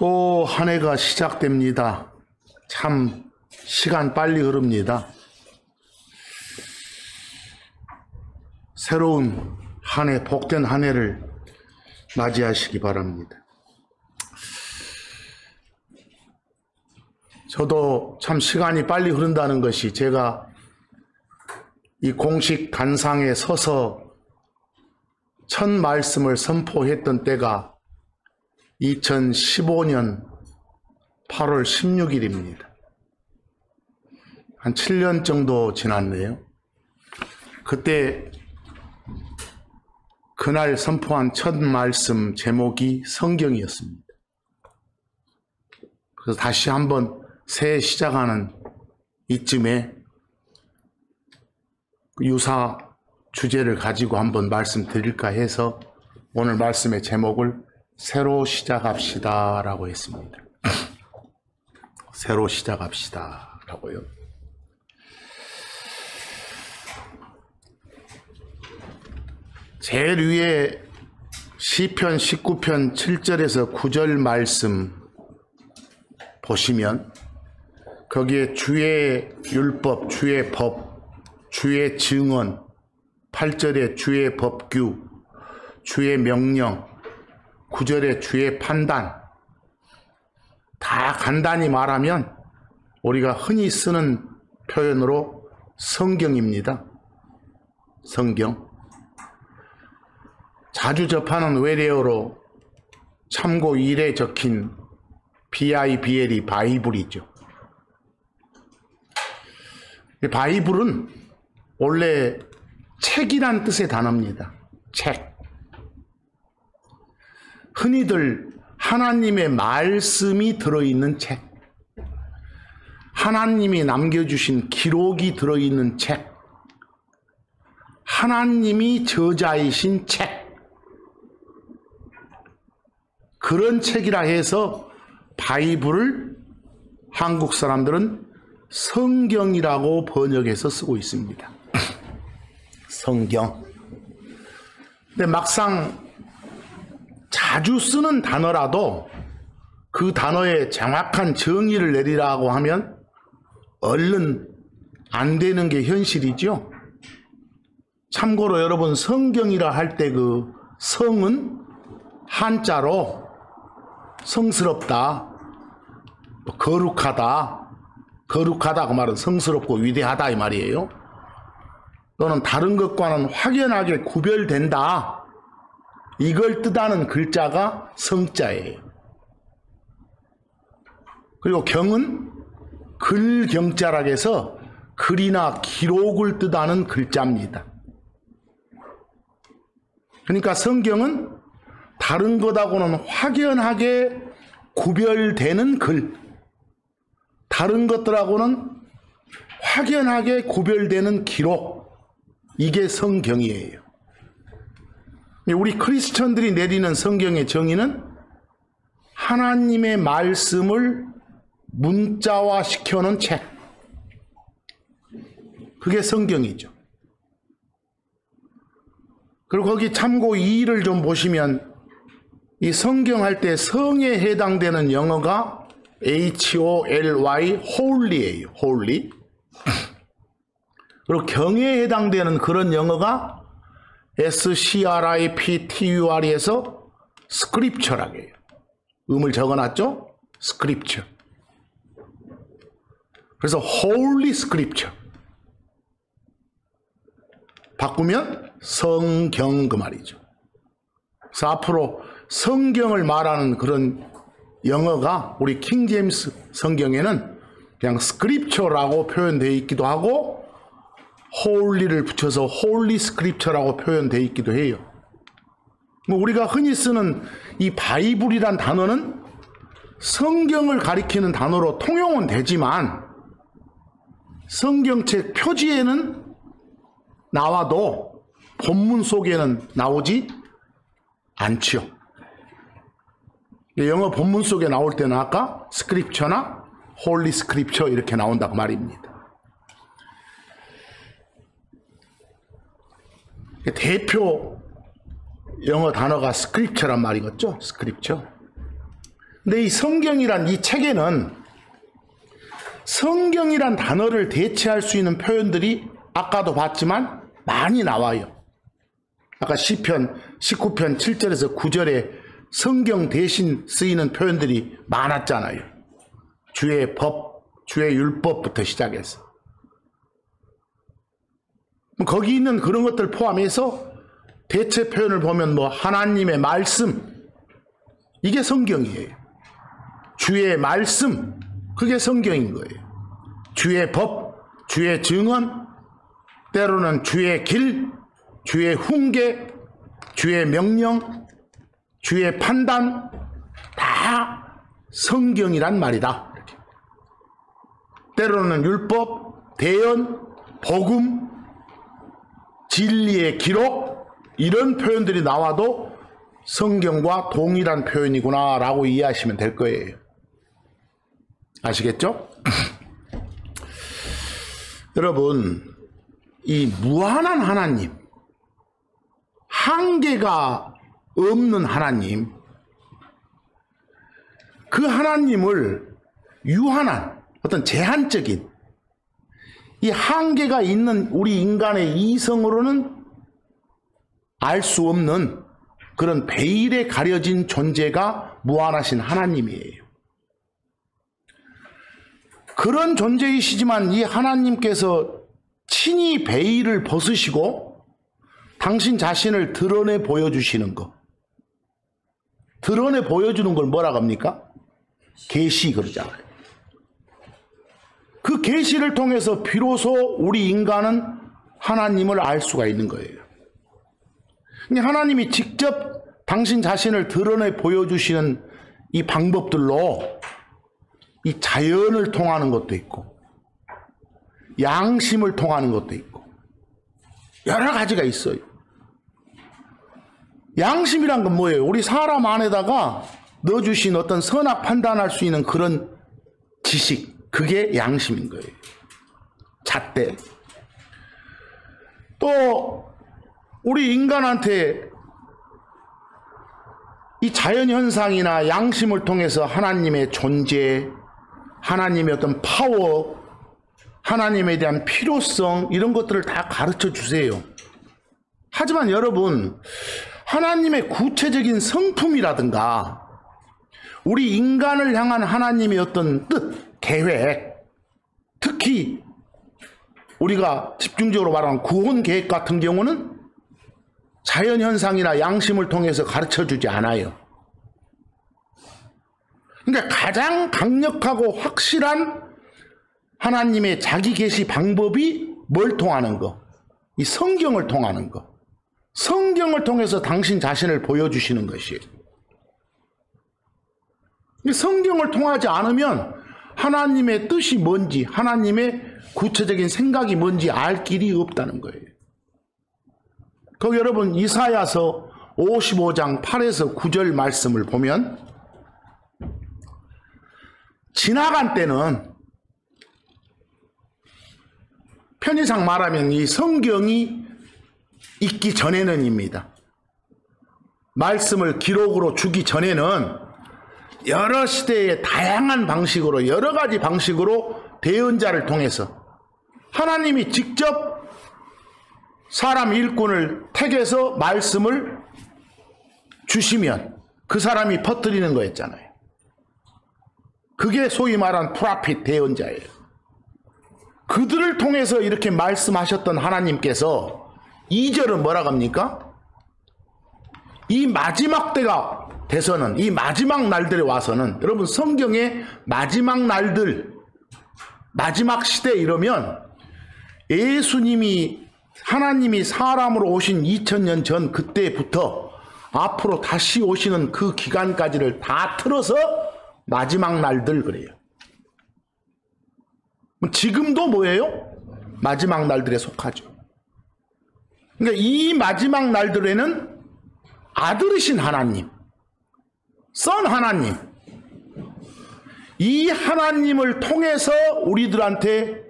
또 한 해가 시작됩니다. 참 시간 빨리 흐릅니다. 새로운 한 해, 복된 한 해를 맞이하시기 바랍니다. 저도 참 시간이 빨리 흐른다는 것이 제가 이 공식 단상에 서서 첫 말씀을 선포했던 때가 2015년 8월 16일입니다. 한 7년 정도 지났네요. 그때 그날 선포한 첫 말씀 제목이 성경이었습니다. 그래서 다시 한번 새해 시작하는 이쯤에 유사 주제를 가지고 한번 말씀드릴까 해서 오늘 말씀의 제목을 새로 시작합시다 라고 했습니다. 새로 시작합시다 라고요. 제일 위에 시편 19편 7절에서 9절 말씀 보시면 거기에 주의 율법, 주의 법, 주의 증언, 8절에 주의 법규, 주의 명령, 9절에 주의 판단, 다 간단히 말하면 우리가 흔히 쓰는 표현으로 성경입니다. 성경. 자주 접하는 외래어로 참고 1에 적힌 BIBL이 바이블이죠. 바이블은 원래 책이란 뜻의 단어입니다. 책. 흔히들 하나님의 말씀이 들어있는 책, 하나님이 남겨주신 기록이 들어있는 책, 하나님이 저자이신 책, 그런 책이라 해서 바이블을 한국 사람들은 성경이라고 번역해서 쓰고 있습니다. 성경. 근데 막상 자주 쓰는 단어라도 그 단어의 정확한 정의를 내리라고 하면 얼른 안 되는 게 현실이죠. 참고로 여러분, 성경이라 할 때 그 성은 한자로 성스럽다, 거룩하다, 거룩하다 그 말은 성스럽고 위대하다 이 말이에요. 또는 다른 것과는 확연하게 구별된다, 이걸 뜻하는 글자가 성자예요. 그리고 경은 글경자라 해서 글이나 기록을 뜻하는 글자입니다. 그러니까 성경은 다른 것하고는 확연하게 구별되는 글, 다른 것들하고는 확연하게 구별되는 기록, 이게 성경이에요. 우리 크리스천들이 내리는 성경의 정의는 하나님의 말씀을 문자화 시켜놓은 책, 그게 성경이죠. 그리고 거기 참고 2를 좀 보시면 이 성경 할 때 성에 해당되는 영어가 HOLY, holy예요. holy. 그리고 경에 해당되는 그런 영어가 SCRIPTUR에서 scripture라고 해요. 음을 적어놨죠? scripture. 그래서 holy scripture. 바꾸면 성경 그 말이죠. 그래서 앞으로 성경을 말하는 그런 영어가 우리 킹 제임스 성경에는 그냥 scripture라고 표현되어 있기도 하고 holy를 붙여서 holy scripture라고 표현되어 있기도 해요. 우리가 흔히 쓰는 이 바이블이란 단어는 성경을 가리키는 단어로 통용은 되지만 성경책 표지에는 나와도 본문 속에는 나오지 않죠. 영어 본문 속에 나올 때는 아까 스크립처나 홀리 스크립처 이렇게 나온다고 말입니다. 대표 영어 단어가 스크립처란 말이겠죠. 스크립처. 근데 이 성경이란 이 책에는 성경이란 단어를 대체할 수 있는 표현들이 아까도 봤지만 많이 나와요. 아까 시편 19편 7절에서 9절에 성경 대신 쓰이는 표현들이 많았잖아요. 주의 법, 주의 율법부터 시작해서. 거기 있는 그런 것들 포함해서 대체 표현을 보면 뭐 하나님의 말씀, 이게 성경이에요. 주의 말씀, 그게 성경인 거예요. 주의 법, 주의 증언, 때로는 주의 길, 주의 훈계, 주의 명령, 주의 판단, 다 성경이란 말이다. 이렇게. 때로는 율법, 대언, 복음, 진리의 기록, 이런 표현들이 나와도 성경과 동일한 표현이구나 라고 이해하시면 될 거예요. 아시겠죠? 여러분, 이 무한한 하나님, 한계가 없는 하나님, 그 하나님을 유한한 어떤 제한적인 이 한계가 있는 우리 인간의 이성으로는 알 수 없는 그런 베일에 가려진 존재가 무한하신 하나님이에요. 그런 존재이시지만 이 하나님께서 친히 베일을 벗으시고 당신 자신을 드러내 보여주시는 것. 드러내 보여주는 걸 뭐라고 합니까? 계시 그러잖아요. 그 계시를 통해서 비로소 우리 인간은 하나님을 알 수가 있는 거예요. 하나님이 직접 당신 자신을 드러내 보여주시는 이 방법들로 이 자연을 통하는 것도 있고 양심을 통하는 것도 있고 여러 가지가 있어요. 양심이란 건 뭐예요? 우리 사람 안에다가 넣어주신 어떤 선악 판단할 수 있는 그런 지식, 그게 양심인 거예요. 잣대. 또 우리 인간한테 이 자연현상이나 양심을 통해서 하나님의 존재, 하나님의 어떤 파워, 하나님에 대한 필요성, 이런 것들을 다 가르쳐 주세요. 하지만 여러분, 하나님의 구체적인 성품이라든가 우리 인간을 향한 하나님의 어떤 뜻, 계획, 특히 우리가 집중적으로 말하는 구원 계획 같은 경우는 자연현상이나 양심을 통해서 가르쳐주지 않아요. 그러니까 가장 강력하고 확실한 하나님의 자기 계시 방법이 뭘 통하는 거? 이 성경을 통하는 거. 성경을 통해서 당신 자신을 보여주시는 것이에요. 성경을 통하지 않으면 하나님의 뜻이 뭔지, 하나님의 구체적인 생각이 뭔지 알 길이 없다는 거예요. 거기 여러분 이사야서 55장 8에서 9절 말씀을 보면 지나간 때는 편의상 말하면 이 성경이 있기 전에는입니다. 말씀을 기록으로 주기 전에는 여러 시대의 다양한 방식으로 여러 가지 방식으로 대언자를 통해서 하나님이 직접 사람 일꾼을 택해서 말씀을 주시면 그 사람이 퍼뜨리는 거였잖아요. 그게 소위 말한 프로핏 대언자예요. 그들을 통해서 이렇게 말씀하셨던 하나님께서 2절은 뭐라고 합니까? 이 마지막 때가 돼서는, 이 마지막 날들에 와서는, 여러분 성경의 마지막 날들, 마지막 시대 이러면 예수님이 하나님이 사람으로 오신 2000년 전 그때부터 앞으로 다시 오시는 그 기간까지를 다 틀어서 마지막 날들 그래요. 지금도 뭐예요? 마지막 날들에 속하죠. 그러니까 이 마지막 날들에는 아들이신 하나님, 선 하나님, 이 하나님을 통해서 우리들한테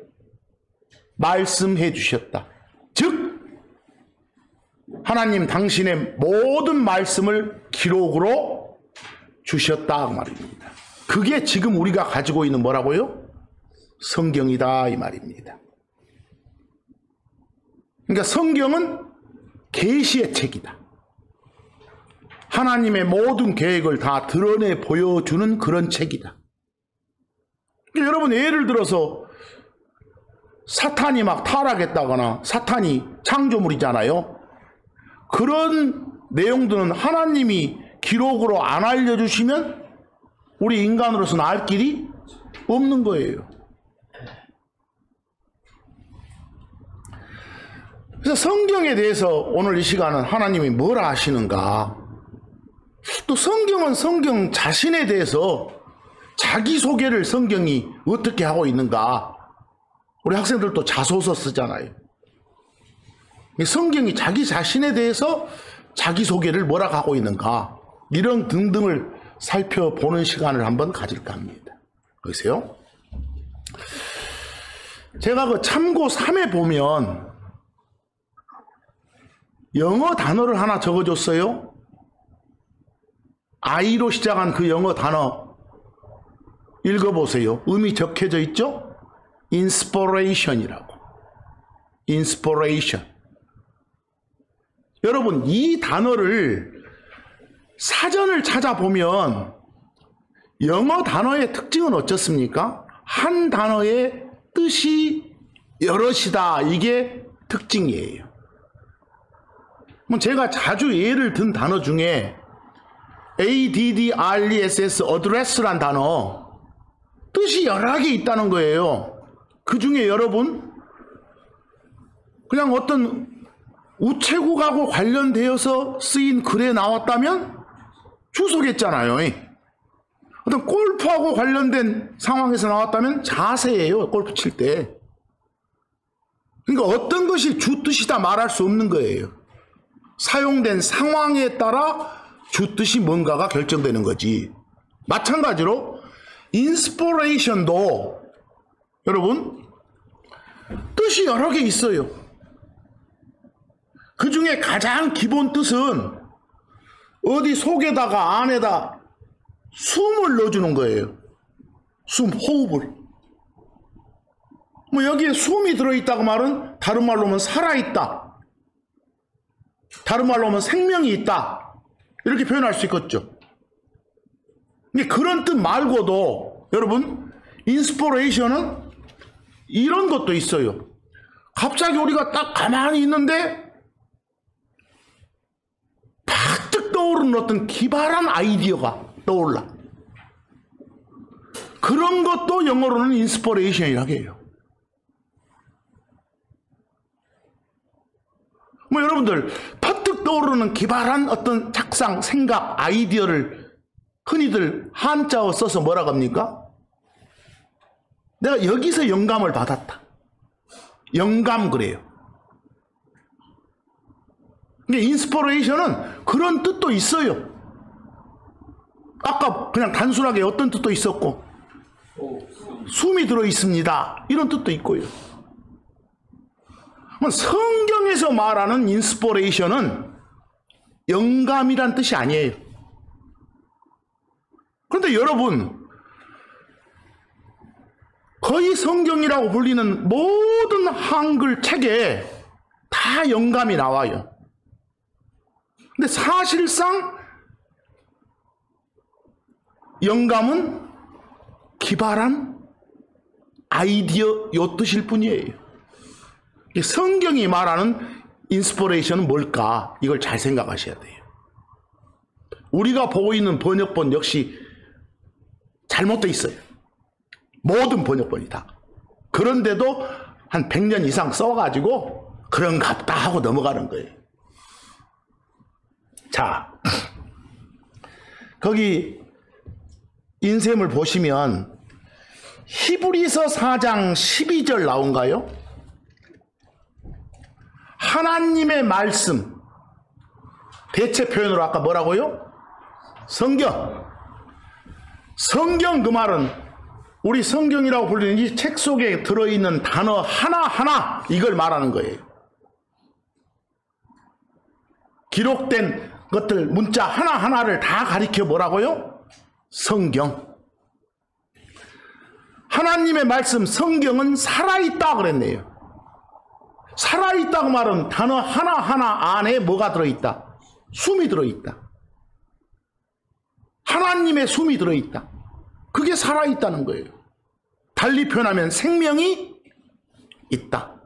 말씀해 주셨다. 즉 하나님 당신의 모든 말씀을 기록으로 주셨다 그 말입니다. 그게 지금 우리가 가지고 있는 뭐라고요? 성경이다 이 말입니다. 그러니까 성경은 계시의 책이다. 하나님의 모든 계획을 다 드러내 보여주는 그런 책이다. 그러니까 여러분 예를 들어서 사탄이 막 타락했다거나 사탄이 창조물이잖아요. 그런 내용들은 하나님이 기록으로 안 알려주시면 우리 인간으로서는 알 길이 없는 거예요. 그래서 성경에 대해서 오늘 이 시간은 하나님이 뭘 하시는가, 또 성경은 성경 자신에 대해서 자기소개를 성경이 어떻게 하고 있는가. 우리 학생들도 자소서 쓰잖아요. 성경이 자기 자신에 대해서 자기소개를 뭐라고 하고 있는가, 이런 등등을 살펴보는 시간을 한번 가질까 합니다. 보세요. 제가 그 참고 3에 보면 영어 단어를 하나 적어줬어요. I로 시작한 그 영어 단어 읽어보세요. 의미 적혀져 있죠? inspiration이라고. inspiration. 여러분 이 단어를 사전을 찾아보면 영어 단어의 특징은 어떻습니까? 한 단어의 뜻이 여럿이다. 이게 특징이에요. 제가 자주 예를 든 단어 중에 address, address란 단어, 뜻이 여러 개 있다는 거예요. 그 중에 여러분 그냥 어떤 우체국하고 관련되어서 쓰인 글에 나왔다면 주소겠잖아요. 어떤 골프하고 관련된 상황에서 나왔다면 자세예요. 골프 칠 때. 그러니까 어떤 것이 주뜻이다 말할 수 없는 거예요. 사용된 상황에 따라 주뜻이 뭔가가 결정되는 거지. 마찬가지로 인스피레이션도 여러분 뜻이 여러 개 있어요. 그 중에 가장 기본 뜻은 어디 속에다가 안에다 숨을 넣어주는 거예요. 숨, 호흡을. 뭐 여기에 숨이 들어있다고 말은 다른 말로 하면 살아있다. 다른 말로 하면 생명이 있다. 이렇게 표현할 수 있겠죠. 근데 그런 뜻 말고도 여러분 인스피레이션은 이런 것도 있어요. 갑자기 우리가 딱 가만히 있는데 팍 떠오르는 어떤 기발한 아이디어가 떠올라. 그런 것도 영어로는 인스피레이션이라고 해요. 뭐 여러분들 퍼뜩 떠오르는 기발한 어떤 착상, 생각, 아이디어를 흔히들 한자어 써서 뭐라고 합니까? 내가 여기서 영감을 받았다. 영감 그래요. 근데 인스피레이션은 그런 뜻도 있어요. 아까 그냥 단순하게 어떤 뜻도 있었고 숨이 들어 있습니다. 이런 뜻도 있고요. 성경에서 말하는 인스피레이션은 영감이란 뜻이 아니에요. 그런데 여러분 거의 성경이라고 불리는 모든 한글 책에 다 영감이 나와요. 근데 사실상 영감은 기발한 아이디어 요 뜻일 뿐이에요. 성경이 말하는 인스피레이션은 뭘까? 이걸 잘 생각하셔야 돼요. 우리가 보고 있는 번역본 역시 잘못되어 있어요. 모든 번역본이 다. 그런데도 한 100년 이상 써가지고 그런갑다 하고 넘어가는 거예요. 자, 거기 인셈을 보시면 히브리서 4장 12절 나온가요? 하나님의 말씀, 대체 표현으로 아까 뭐라고요? 성경. 성경 그 말은 우리 성경이라고 불리는 이 책 속에 들어있는 단어 하나하나 이걸 말하는 거예요. 기록된 것들 문자 하나하나를 다 가리켜 뭐라고요? 성경. 하나님의 말씀 성경은 살아있다 그랬네요. 살아있다고 말은 단어 하나하나 안에 뭐가 들어있다? 숨이 들어있다. 하나님의 숨이 들어있다. 그게 살아있다는 거예요. 달리 표현하면 생명이 있다.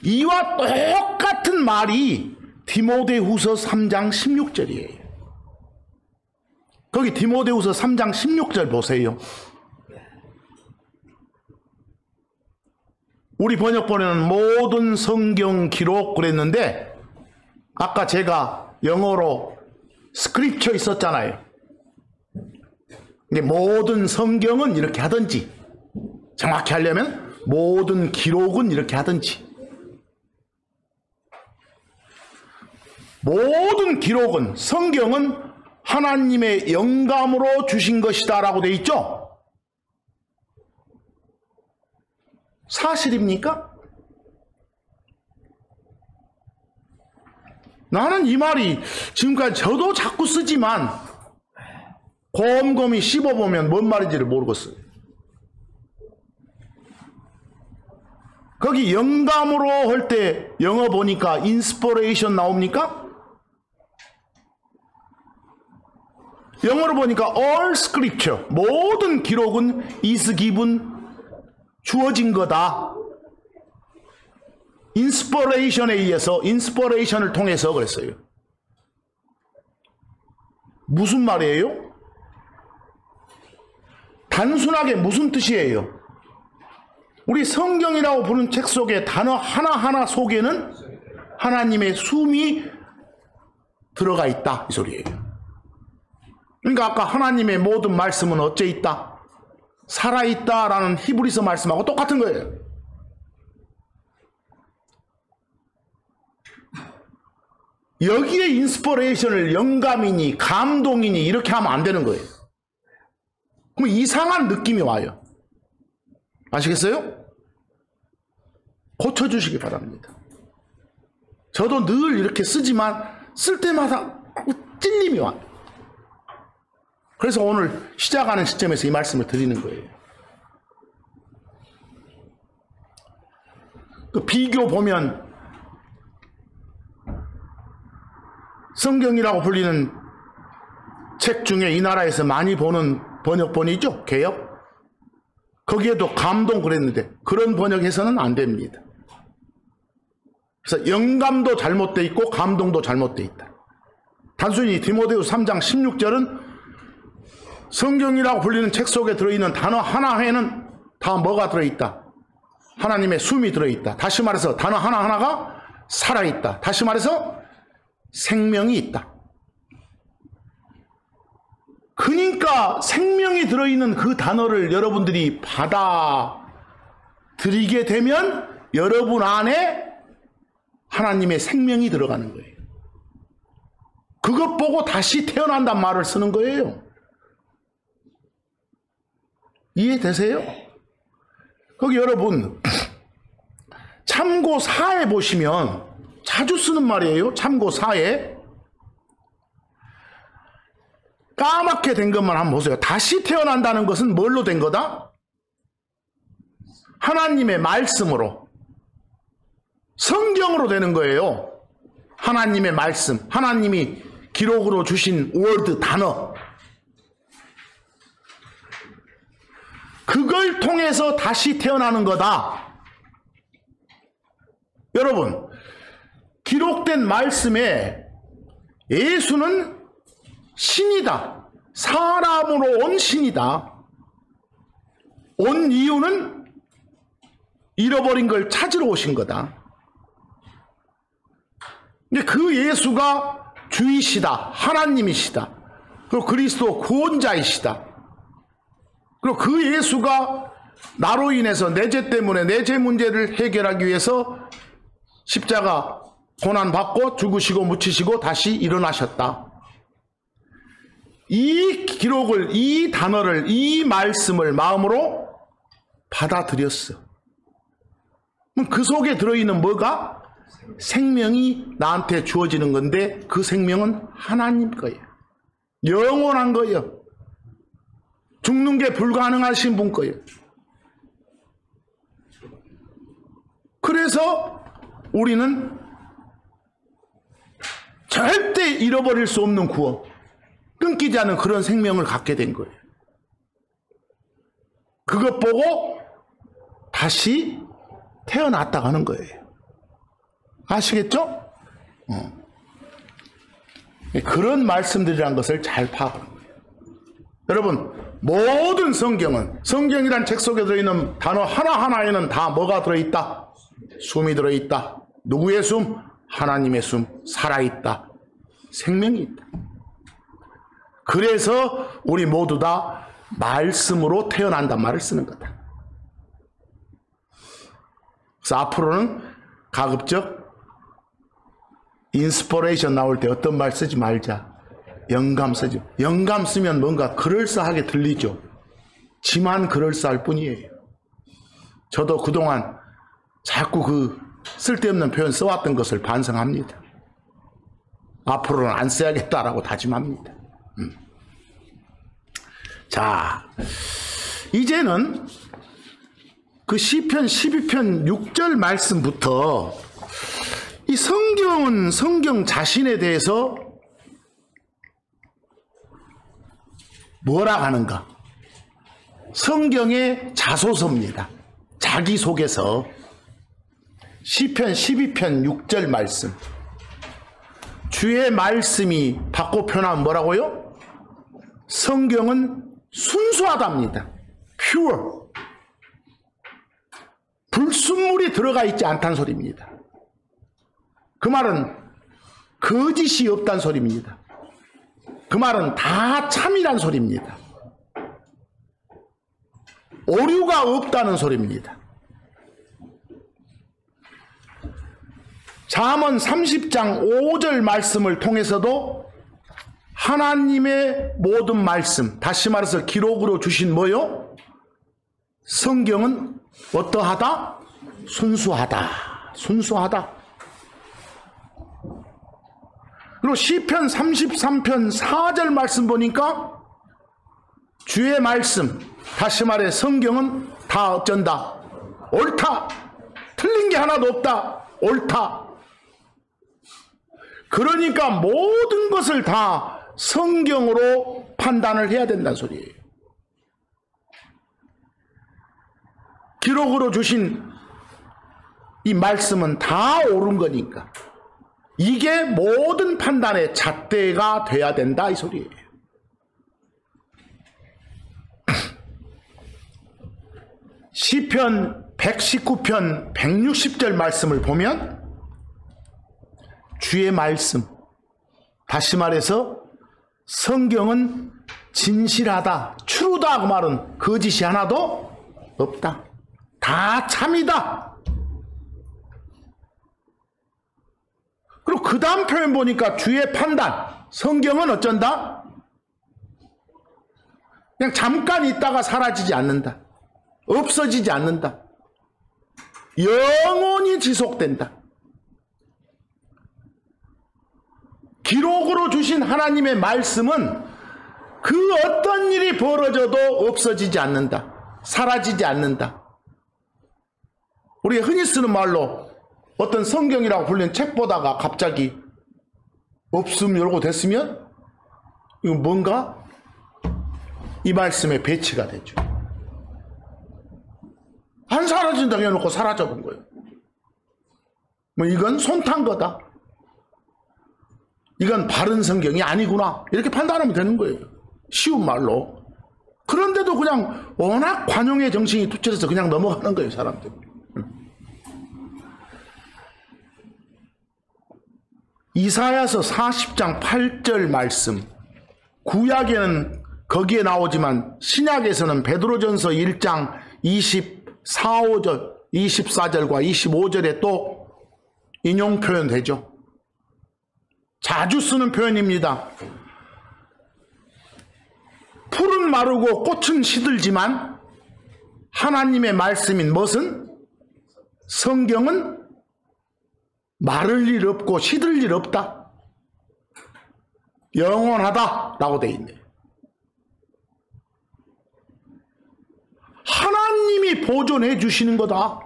이와 똑같은 말이 디모데후서 3장 16절이에요. 거기 디모데후서 3장 16절 보세요. 우리 번역본에는 모든 성경 기록 그랬는데 아까 제가 영어로 스크립처 있었잖아요. 근데 모든 성경은 이렇게 하든지, 정확히 하려면 모든 기록은 이렇게 하든지, 모든 기록은, 성경은 하나님의 영감으로 주신 것이다 라고 되어 있죠. 사실입니까? 나는 이 말이 지금까지 저도 자꾸 쓰지만 곰곰이 씹어보면 뭔 말인지를 모르겠어요. 거기 영감으로 할 때 영어 보니까 인스퍼레이션 나옵니까? 영어로 보니까 all scripture, 모든 기록은 is given, 주어진 거다. 인스퍼레이션에 의해서, 인스퍼레이션을 통해서 그랬어요. 무슨 말이에요? 단순하게 무슨 뜻이에요? 우리 성경이라고 부르는 책 속에 단어 하나하나 속에는 하나님의 숨이 들어가 있다, 이 소리예요. 그러니까 아까 하나님의 모든 말씀은 어째 있다? 살아있다라는 히브리서 말씀하고 똑같은 거예요. 여기에 인스퍼레이션을 영감이니 감동이니 이렇게 하면 안 되는 거예요. 그럼 이상한 느낌이 와요. 아시겠어요? 고쳐주시기 바랍니다. 저도 늘 이렇게 쓰지만 쓸 때마다 찔림이 와요. 그래서 오늘 시작하는 시점에서 이 말씀을 드리는 거예요. 그 비교 보면 성경이라고 불리는 책 중에 이 나라에서 많이 보는 번역본이죠. 개역. 거기에도 감동 그랬는데 그런 번역해서는 안 됩니다. 그래서 영감도 잘못되어 있고 감동도 잘못되어 있다. 단순히 디모데후서 3장 16절은 성경이라고 불리는 책 속에 들어있는 단어 하나에는 다 뭐가 들어있다? 하나님의 숨이 들어있다. 다시 말해서 단어 하나하나가 살아있다. 다시 말해서 생명이 있다. 그러니까 생명이 들어있는 그 단어를 여러분들이 받아들이게 되면 여러분 안에 하나님의 생명이 들어가는 거예요. 그것 보고 다시 태어난단 말을 쓰는 거예요. 이해되세요? 거기 여러분 참고 4에 보시면 자주 쓰는 말이에요. 참고 4에 까맣게 된 것만 한번 보세요. 다시 태어난다는 것은 뭘로 된 거다? 하나님의 말씀으로, 성경으로 되는 거예요. 하나님의 말씀, 하나님이 기록으로 주신 워드, 단어, 그걸 통해서 다시 태어나는 거다. 여러분, 기록된 말씀에 예수는 신이다. 사람으로 온 신이다. 온 이유는 잃어버린 걸 찾으러 오신 거다. 근데 그 예수가 주이시다. 하나님이시다. 그리고 그리스도 구원자이시다. 그리고 그 예수가 나로 인해서 내 죄 때문에 내 죄 문제를 해결하기 위해서 십자가 고난받고 죽으시고 묻히시고 다시 일어나셨다. 이 기록을, 이 단어를, 이 말씀을 마음으로 받아들였어. 그럼 그 속에 들어있는 뭐가? 생명이 나한테 주어지는 건데 그 생명은 하나님 거예요. 영원한 거예요. 죽는 게 불가능하신 분 거예요. 그래서 우리는 절대 잃어버릴 수 없는 구원, 끊기지 않은 그런 생명을 갖게 된 거예요. 그것 보고 다시 태어났다 가는 거예요. 아시겠죠? 그런 말씀들이란 것을 잘 파악하는 거예요. 여러분, 모든 성경이란 책 속에 들어있는 단어 하나하나에는 다 뭐가 들어있다? 숨이 들어있다. 누구의 숨? 하나님의 숨. 살아있다. 생명이 있다. 그래서 우리 모두 다 말씀으로 태어난단 말을 쓰는 거다. 그래서 앞으로는 가급적 인스퍼레이션 나올 때 어떤 말 쓰지 말자. 영감 쓰지. 영감 쓰면 뭔가 그럴싸하게 들리죠. 지만 그럴싸할 뿐이에요. 저도 그동안 자꾸 그 쓸데없는 표현 써왔던 것을 반성합니다. 앞으로는 안 써야겠다라고 다짐합니다. 자, 이제는 그 시편 12편 6절 말씀부터 이 성경은 성경 자신에 대해서 뭐라 하는가? 성경의 자소서입니다. 자기소개서. 시편 12편 6절 말씀. 주의 말씀이 바꿔 표현하면 뭐라고요? 성경은 순수하답니다. pure. 불순물이 들어가 있지 않다는 소리입니다. 그 말은 거짓이 없다는 소리입니다. 그 말은 다 참이란 소리입니다. 오류가 없다는 소리입니다. 잠언 30장 5절 말씀을 통해서도 하나님의 모든 말씀, 다시 말해서 기록으로 주신 뭐요? 성경은 어떠하다? 순수하다. 순수하다. 그리고 시편 33편 4절 말씀 보니까 주의 말씀, 다시 말해 성경은 다 어쩐다? 옳다. 틀린 게 하나도 없다. 옳다. 그러니까 모든 것을 다 성경으로 판단을 해야 된다는 소리예요. 기록으로 주신 이 말씀은 다 옳은 거니까 이게 모든 판단의 잣대가 돼야 된다 이 소리예요. 시편 119편 160절 말씀을 보면 주의 말씀, 다시 말해서 성경은 진실하다, true다 그 말은 거짓이 하나도 없다. 다 참이다. 그리고 그 다음 표현 보니까 주의 판단, 성경은 어쩐다? 그냥 잠깐 있다가 사라지지 않는다. 없어지지 않는다. 영원히 지속된다. 기록으로 주신 하나님의 말씀은 그 어떤 일이 벌어져도 없어지지 않는다. 사라지지 않는다. 우리가 흔히 쓰는 말로 어떤 성경이라고 불리는 책 보다가 갑자기 없음 이러고 됐으면 이거 뭔가 이 말씀에 배치가 되죠. 안 사라진다고 해놓고 사라져 본 거예요. 뭐 이건 손탄 거다. 이건 바른 성경이 아니구나. 이렇게 판단하면 되는 거예요. 쉬운 말로. 그런데도 그냥 워낙 관용의 정신이 투철해서 그냥 넘어가는 거예요, 사람들. 이사야서 40장 8절 말씀. 구약에는 거기에 나오지만 신약에서는 베드로전서 1장 24절과 25절에 또 인용 표현되죠. 자주 쓰는 표현입니다. 풀은 마르고 꽃은 시들지만 하나님의 말씀인 무엇은? 성경은 마를 일 없고 시들 일 없다. 영원하다라고 돼 있네요. 하나님이 보존해 주시는 거다.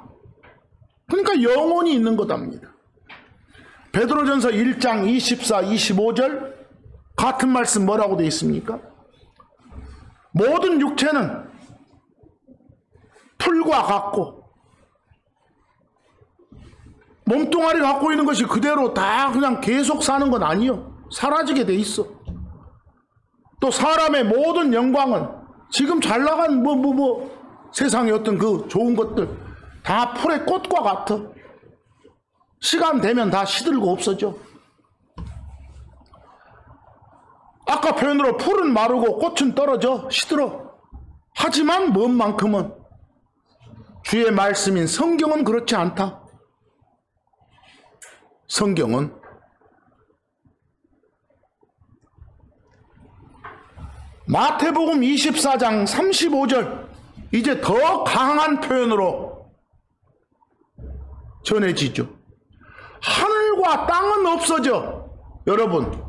그러니까 영원히 있는 거답니다. 베드로전서 1장 24, 25절 같은 말씀 뭐라고 돼 있습니까? 모든 육체는 풀과 같고 몸뚱아리 갖고 있는 것이 그대로 다 그냥 계속 사는 건 아니요. 사라지게 돼 있어. 또 사람의 모든 영광은 지금 잘 나간 세상의 어떤 그 좋은 것들 다 풀의 꽃과 같아. 시간 되면 다 시들고 없어져. 아까 표현으로 풀은 마르고 꽃은 떨어져 시들어. 하지만 뭔만큼은 주의 말씀인 성경은 그렇지 않다. 성경은 마태복음 24장 35절 이제 더 강한 표현으로 전해지죠. 하늘과 땅은 없어져. 여러분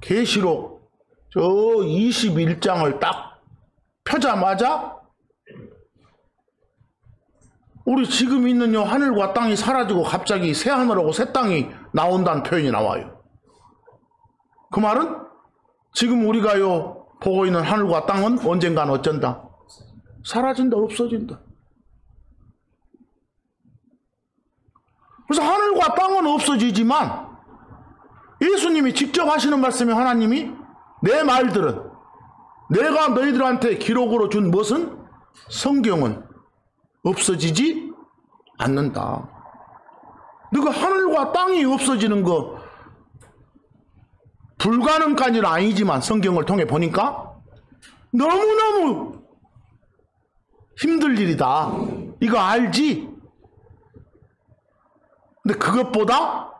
계시록 저 21장을 딱 펴자마자 우리 지금 있는 요 하늘과 땅이 사라지고 갑자기 새 하늘하고 새 땅이 나온다는 표현이 나와요. 그 말은 지금 우리가 요 보고 있는 하늘과 땅은 언젠간 어쩐다? 사라진다, 없어진다. 그래서 하늘과 땅은 없어지지만 예수님이 직접 하시는 말씀이 하나님이 내 말들은 내가 너희들한테 기록으로 준 것은 성경은 없어지지 않는다. 너그 하늘과 땅이 없어지는 거 불가능까지는 아니지만 성경을 통해 보니까 너무너무 힘들 일이다. 이거 알지? 근데 그것보다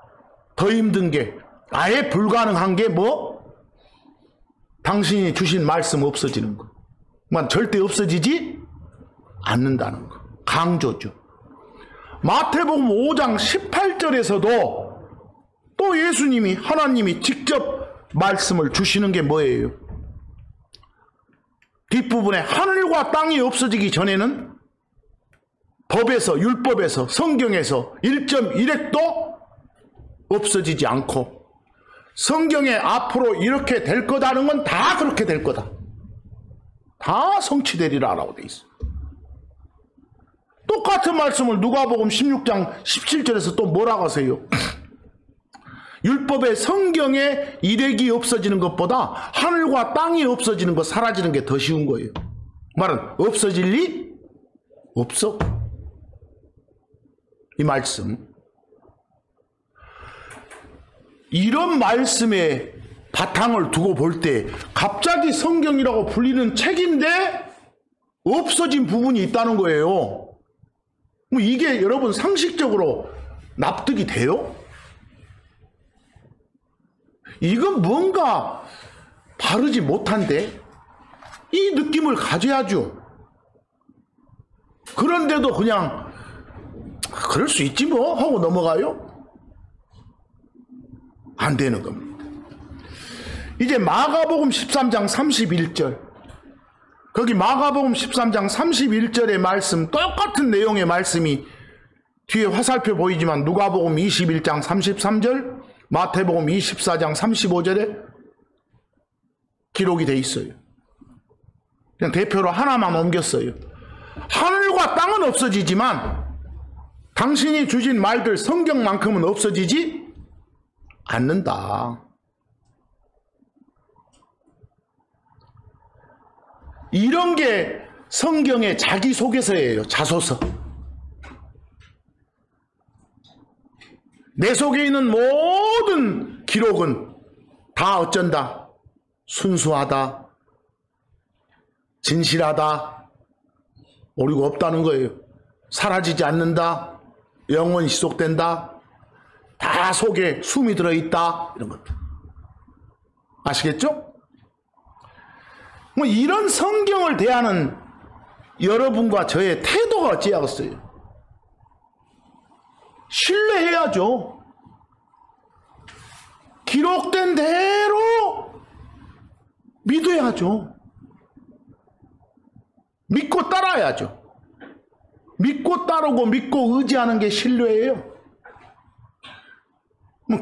더 힘든 게 아예 불가능한 게 뭐? 당신이 주신 말씀 없어지는 거. 절대 없어지지 않는다는 거. 강조죠. 마태복음 5장 18절에서도 또 예수님이 하나님이 직접 말씀을 주시는 게 뭐예요? 뒷부분에 하늘과 땅이 없어지기 전에는 법에서 율법에서 성경에서 1.1핵도 없어지지 않고 성경에 앞으로 이렇게 될 거다는 건 다 그렇게 될 거다. 다 성취되리라 라고 돼 있어. 똑같은 말씀을 누가복음 16장 17절에서 또 뭐라고 하세요? 율법의 성경의 일획이 없어지는 것보다 하늘과 땅이 없어지는 것, 사라지는 게 더 쉬운 거예요. 말은 없어질 리 없어. 이 말씀. 이런 말씀에 바탕을 두고 볼 때 갑자기 성경이라고 불리는 책인데 없어진 부분이 있다는 거예요. 이게 여러분 상식적으로 납득이 돼요? 이건 뭔가 바르지 못한데 이 느낌을 가져야죠. 그런데도 그냥 그럴 수 있지 뭐 하고 넘어가요? 안 되는 겁니다. 이제 마가복음 13장 31절 거기 마가복음 13장 31절의 말씀 똑같은 내용의 말씀이 뒤에 화살표 보이지만 누가복음 21장 33절 마태복음 24장 35절에 기록이 돼 있어요. 그냥 대표로 하나만 옮겼어요. 하늘과 땅은 없어지지만 당신이 주신 말들 성경만큼은 없어지지 않는다. 이런 게 성경의 자기소개서예요. 자소서. 내 속에 있는 모든 기록은 다 어쩐다? 순수하다. 진실하다. 오류가 없다는 거예요. 사라지지 않는다. 영원히 지속된다. 다 속에 숨이 들어있다. 이런 것들. 아시겠죠? 뭐 이런 성경을 대하는 여러분과 저의 태도가 어찌하겠어요? 신뢰해야죠. 기록된 대로 믿어야죠. 믿고 따라야죠. 믿고 따르고 믿고 의지하는 게 신뢰예요.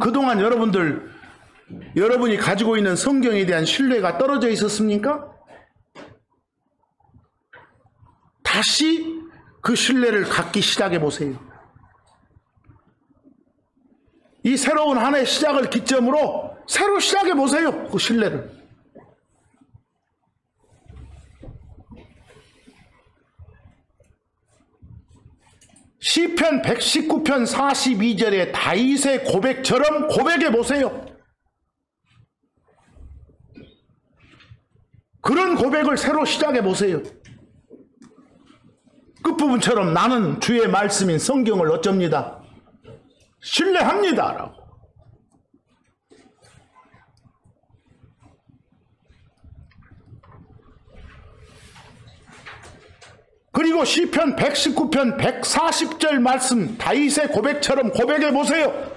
그동안 여러분이 가지고 있는 성경에 대한 신뢰가 떨어져 있었습니까? 다시 그 신뢰를 갖기 시작해 보세요. 이 새로운 한 해 시작을 기점으로 새로 시작해 보세요. 그 신뢰를. 시편 119편 42절의 다윗의 고백처럼 고백해 보세요. 그런 고백을 새로 시작해 보세요. 끝부분처럼 나는 주의 말씀인 성경을 어쩝니다. 신뢰합니다. 라고. 그리고 시편 119편 140절 말씀 다윗의 고백처럼 고백해 보세요.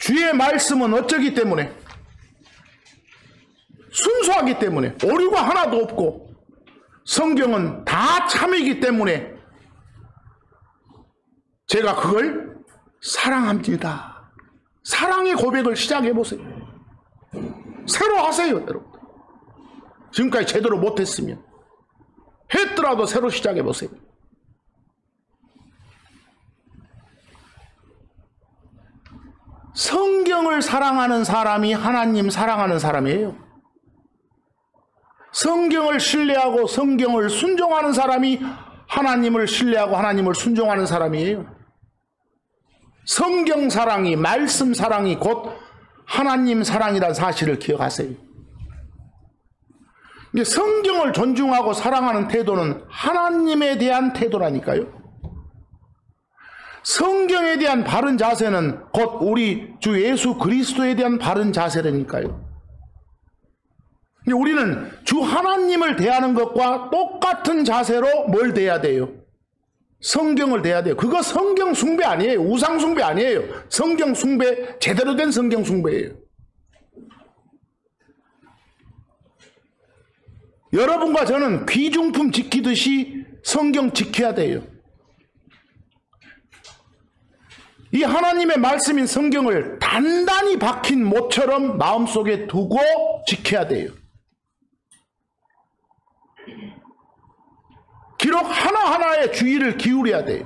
주의 말씀은 어쩌기 때문에? 순수하기 때문에, 오류가 하나도 없고 성경은 다 참이기 때문에 제가 그걸 사랑합니다. 사랑의 고백을 시작해 보세요. 새로 하세요, 여러분. 지금까지 제대로 못했으면 했더라도 새로 시작해 보세요. 성경을 사랑하는 사람이 하나님 사랑하는 사람이에요. 성경을 신뢰하고 성경을 순종하는 사람이 하나님을 신뢰하고 하나님을 순종하는 사람이에요. 성경 사랑이, 말씀 사랑이 곧 하나님 사랑이라는 사실을 기억하세요. 성경을 존중하고 사랑하는 태도는 하나님에 대한 태도라니까요. 성경에 대한 바른 자세는 곧 우리 주 예수 그리스도에 대한 바른 자세라니까요. 우리는 주 하나님을 대하는 것과 똑같은 자세로 뭘 대해야 돼요? 성경을 대해야 돼요. 그거 성경 숭배 아니에요. 우상 숭배 아니에요. 성경 숭배, 제대로 된 성경 숭배예요. 여러분과 저는 귀중품 지키듯이 성경 지켜야 돼요. 이 하나님의 말씀인 성경을 단단히 박힌 못처럼 마음속에 두고 지켜야 돼요. 기록 하나하나에 주의를 기울여야 돼요.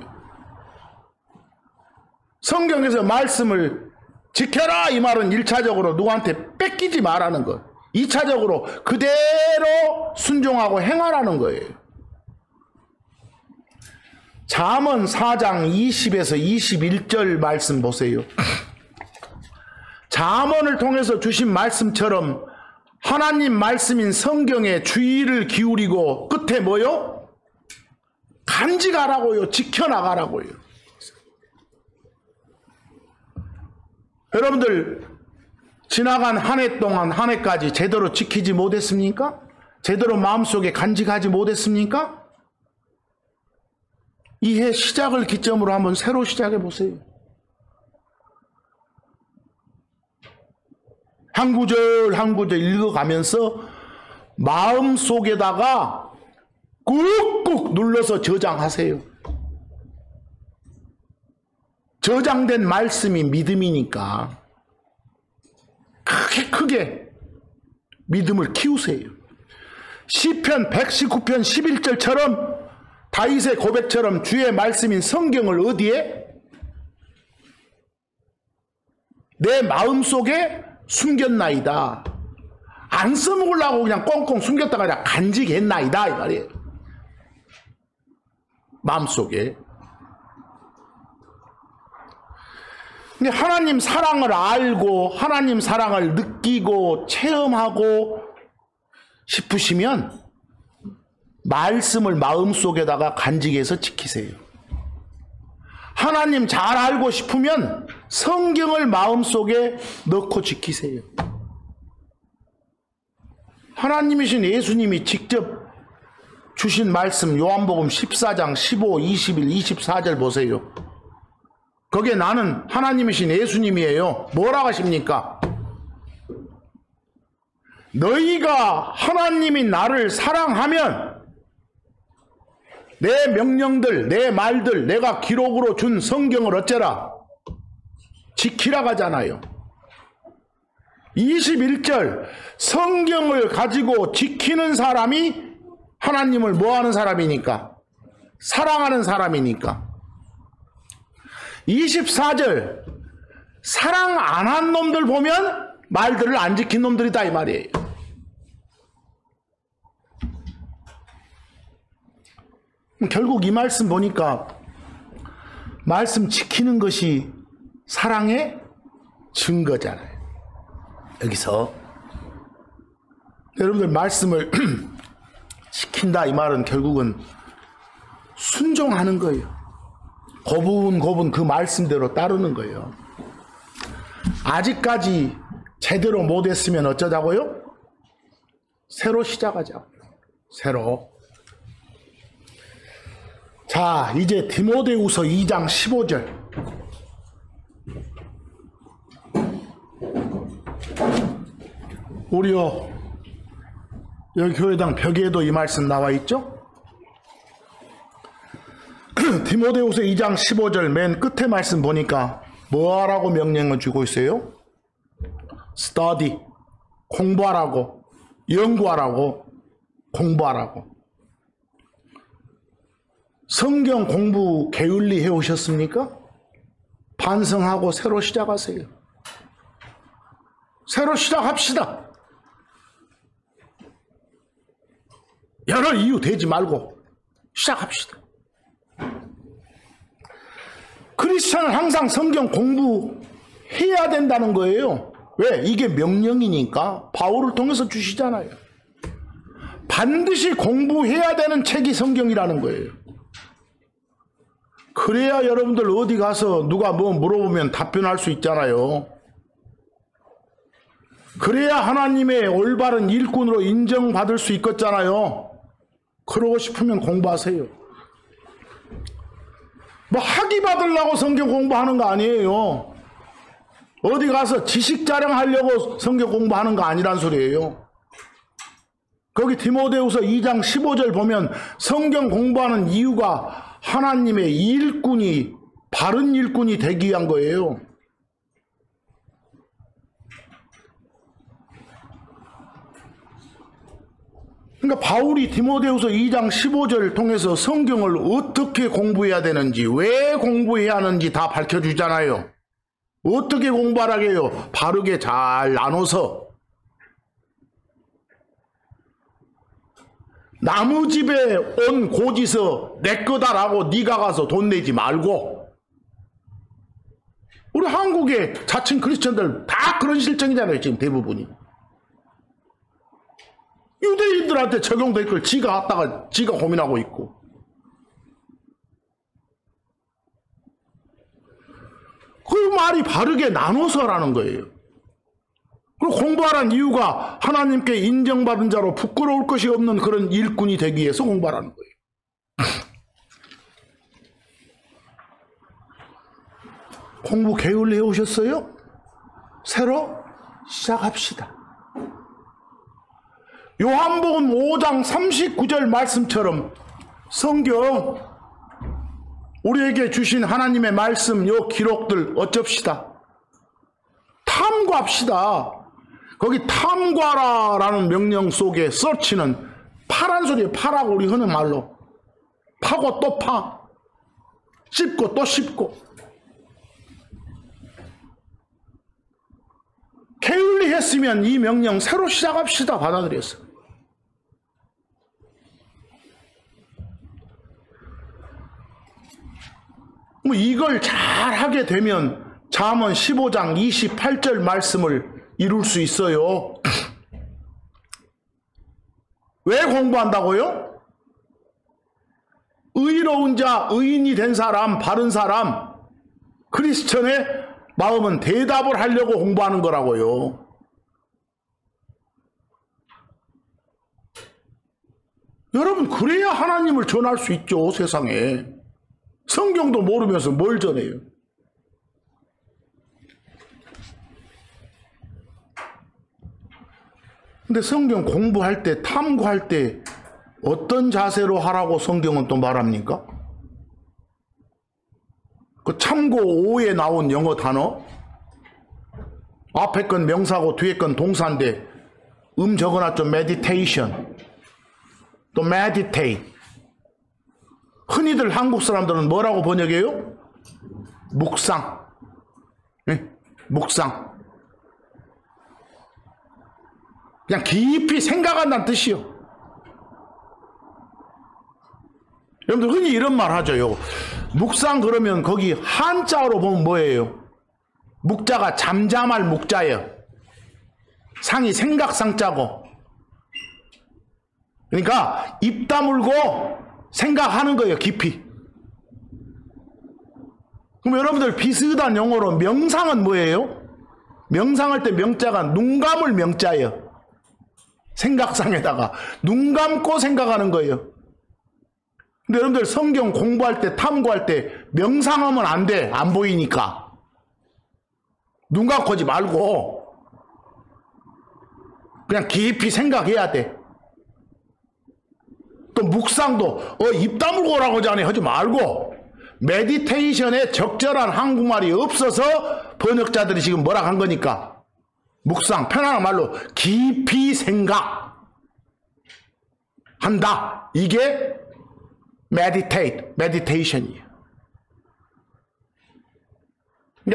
성경에서 말씀을 지켜라 이 말은 1차적으로 누구한테 뺏기지 말라는 것, 2차적으로 그대로 순종하고 행하라는 거예요. 잠언 4장 20에서 21절 말씀 보세요. 잠언을 통해서 주신 말씀처럼 하나님 말씀인 성경에 주의를 기울이고 끝에 뭐요? 간직하라고요. 지켜나가라고요. 여러분들 지나간 한 해 동안 한 해까지 제대로 지키지 못했습니까? 제대로 마음속에 간직하지 못했습니까? 이 해 시작을 기점으로 한번 새로 시작해 보세요. 한 구절 한 구절 읽어가면서 마음속에다가 꾹꾹 눌러서 저장하세요. 저장된 말씀이 믿음이니까 크게 믿음을 키우세요. 시편 119편 11절처럼 다윗의 고백처럼 주의 말씀인 성경을 어디에? 내 마음속에 숨겼나이다. 안 써먹으려고 그냥 꽁꽁 숨겼다가 그냥 간직했나이다 이 말이에요. 마음속에. 근데 하나님 사랑을 알고 하나님 사랑을 느끼고 체험하고 싶으시면 말씀을 마음속에다가 간직해서 지키세요. 하나님 잘 알고 싶으면 성경을 마음속에 넣고 지키세요. 하나님이신 예수님이 직접 주신 말씀 요한복음 14장 15, 21, 24절 보세요. 거기에 나는 하나님이신 예수님이에요. 뭐라고 하십니까? 너희가 하나님이 나를 사랑하면 내 명령들, 내 말들, 내가 기록으로 준 성경을 어째라? 지키라 하잖아요. 21절, 성경을 가지고 지키는 사람이 하나님을 뭐하는 사람이니까? 사랑하는 사람이니까. 24절, 사랑 안 한 놈들 보면 말들을 안 지킨 놈들이다 이 말이에요. 결국 이 말씀 보니까 말씀 지키는 것이 사랑의 증거잖아요. 여기서 여러분들 말씀을 지킨다 이 말은 결국은 순종하는 거예요. 고분고분 그 말씀대로 따르는 거예요. 아직까지 제대로 못했으면 어쩌자고요? 새로 시작하자고요. 새로. 자, 이제 디모데후서 2장 15절. 우리요, 여기 교회당 벽에도 이 말씀 나와 있죠? 디모데후서 2장 15절 맨 끝에 말씀 보니까 뭐하라고 명령을 주고 있어요? study, 공부하라고, 연구하라고, 공부하라고. 성경 공부 게을리 해오셨습니까? 반성하고 새로 시작하세요. 새로 시작합시다. 여러 이유 대지 말고 시작합시다. 크리스천은 항상 성경 공부해야 된다는 거예요. 왜? 이게 명령이니까. 바울을 통해서 주시잖아요. 반드시 공부해야 되는 책이 성경이라는 거예요. 그래야 여러분들 어디 가서 누가 뭐 물어보면 답변할 수 있잖아요. 그래야 하나님의 올바른 일꾼으로 인정받을 수 있겠잖아요. 그러고 싶으면 공부하세요. 뭐 학위 받으려고 성경 공부하는 거 아니에요. 어디 가서 지식 자랑하려고 성경 공부하는 거 아니란 소리예요. 거기 디모데후서 2장 15절 보면 성경 공부하는 이유가 하나님의 일꾼이, 바른 일꾼이 되기 위한 거예요. 그러니까 바울이 디모데후서 2장 15절을 통해서 성경을 어떻게 공부해야 되는지, 왜 공부해야 하는지 다 밝혀주잖아요. 어떻게 공부하라고 해요? 바르게 잘 나눠서. 나무 집에 온 고지서 내 거다라고 네가 가서 돈 내지 말고. 우리 한국의 자칭 크리스천들 다 그런 실정이잖아요. 지금 대부분이. 유대인들한테 적용될 걸 지가 갖다가 지가 고민하고 있고. 그 말이 바르게 나눠서라는 거예요. 그리고 공부하라는 이유가 하나님께 인정받은 자로 부끄러울 것이 없는 그런 일꾼이 되기 위해서 공부하라는 거예요. 공부 게을리 해오셨어요? 새로 시작합시다. 요한복음 5장 39절 말씀처럼 성경 우리에게 주신 하나님의 말씀 요 기록들 어쩝시다. 탐구합시다. 거기 탐구하라라는 명령 속에 서치는 파란 소리에 파라고 우리 흔한 말로 파고 또 파, 씹고 또 씹고. 게을리 했으면 이 명령 새로 시작합시다 받아들였어. 뭐 이걸 잘 하게 되면 잠언 15장 28절 말씀을 이룰 수 있어요. 왜 공부한다고요? 의로운 자, 의인이 된 사람, 바른 사람, 크리스천의 마음은 대답을 하려고 공부하는 거라고요. 여러분, 그래야 하나님을 전할 수 있죠, 세상에. 성경도 모르면서 뭘 전해요? 근데 성경 공부할 때, 탐구할 때 어떤 자세로 하라고 성경은 또 말합니까? 그 참고 5에 나온 영어 단어, 앞에 건 명사고 뒤에 건 동사인데 적어놨죠. meditation, 또 meditate. 흔히들 한국 사람들은 뭐라고 번역해요? 묵상. 네? 묵상. 그냥 깊이 생각한다는 뜻이요. 여러분들 흔히 이런 말 하죠. 묵상 그러면 거기 한자로 보면 뭐예요? 묵자가 잠잠할 묵자예요. 상이 생각상자고. 그러니까 입 다물고 생각하는 거예요. 깊이. 그럼 여러분들 비슷한 용어로 명상은 뭐예요? 명상할 때 명자가 눈 감을 명자예요. 생각상에다가 눈 감고 생각하는 거예요. 근데 여러분들 성경 공부할 때, 탐구할 때 명상하면 안 돼. 안 보이니까. 눈 감고 하지 말고 그냥 깊이 생각해야 돼. 또 묵상도 입 다물고 오라고 하지 말고, 메디테이션에 적절한 한국말이 없어서 번역자들이 지금 뭐라 한 거니까 묵상, 편안한 말로 깊이 생각한다. 이게 meditation이에요.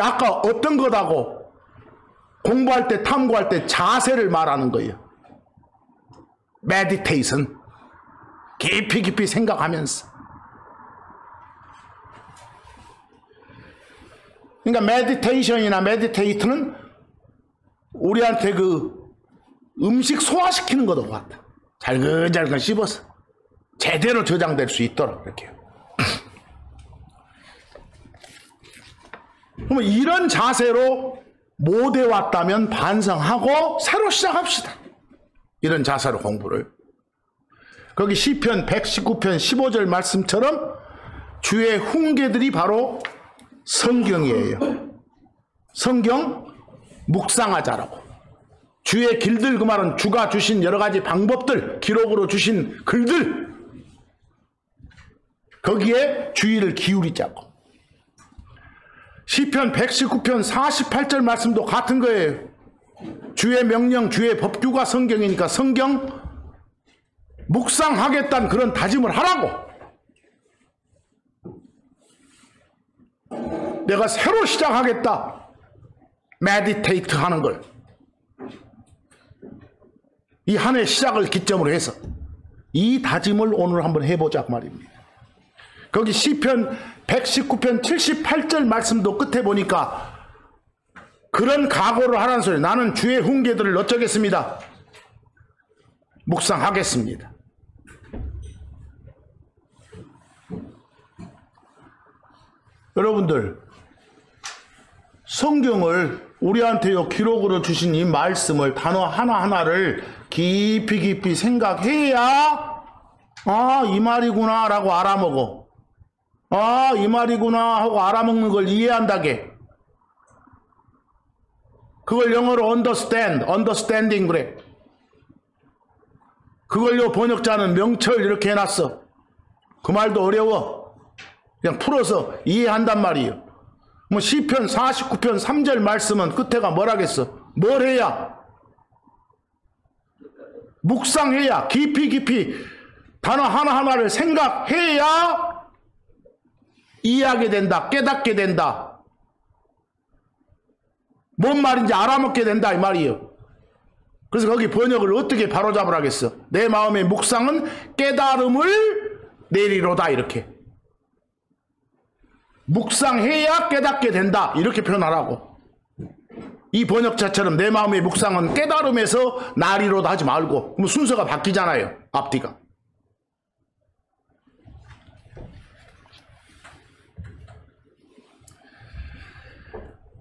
아까 어떤 거다고 공부할 때, 탐구할 때 자세를 말하는 거예요. meditation. 깊이 생각하면서. 그러니까 meditation이나 meditate는 우리한테 그 음식 소화시키는 것도 같다. 잘근잘근 씹어서 제대로 저장될 수 있도록 이렇게. 그러면 이런 자세로 못 해왔다면 반성하고 새로 시작합시다. 이런 자세로 공부를. 거기 시편 119편 15절 말씀처럼 주의 훈계들이 바로 성경이에요. 성경 묵상하자라고. 주의 길들, 그 말은 주가 주신 여러 가지 방법들, 기록으로 주신 글들, 거기에 주의를 기울이자고. 시편 119편 48절 말씀도 같은 거예요. 주의 명령, 주의 법규가 성경이니까 성경 묵상하겠다는 그런 다짐을 하라고. 내가 새로 시작하겠다. 메디테이트 하는 걸. 이 한 해 시작을 기점으로 해서 이 다짐을 오늘 한번 해보자 그 말입니다. 거기 시편 119편 78절 말씀도 끝에 보니까 그런 각오를 하라는 소리. 나는 주의 훈계들을 어쩌겠습니다. 묵상하겠습니다. 여러분들, 성경을 우리한테 기록으로 주신 이 말씀을 단어 하나하나를 깊이 생각해야 이 말이구나 라고 알아먹어. 이 말이구나 하고 알아먹는 걸 이해한다게. 그걸 영어로 understanding 그래. 그걸요 번역자는 명철 이렇게 해놨어. 그 말도 어려워. 그냥 풀어서 이해한단 말이에요. 뭐 시편 49편 3절 말씀은 끝에가 뭐라겠어? 뭘 해야? 묵상해야, 깊이 단어 하나하나를 생각해야 이해하게 된다, 깨닫게 된다. 뭔 말인지 알아먹게 된다 이 말이에요. 그래서 거기 번역을 어떻게 바로잡으라겠어? 내 마음의 묵상은 깨달음을 내리로다 이렇게. 묵상해야 깨닫게 된다 이렇게 표현하라고. 이 번역자처럼 내 마음의 묵상은 깨달음에서 나리로다 하지 말고. 그럼 순서가 바뀌잖아요. 앞뒤가.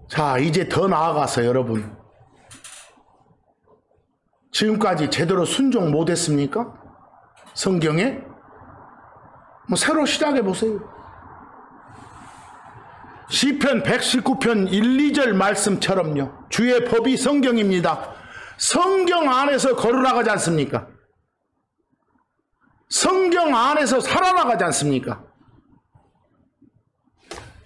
자, 이제 더 나아가서 여러분, 지금까지 제대로 순종 못했습니까? 성경에? 뭐 새로 시작해 보세요. 시편 119편 1, 2절 말씀처럼요. 주의 법이 성경입니다. 성경 안에서 걸어나가지 않습니까? 성경 안에서 살아나가지 않습니까?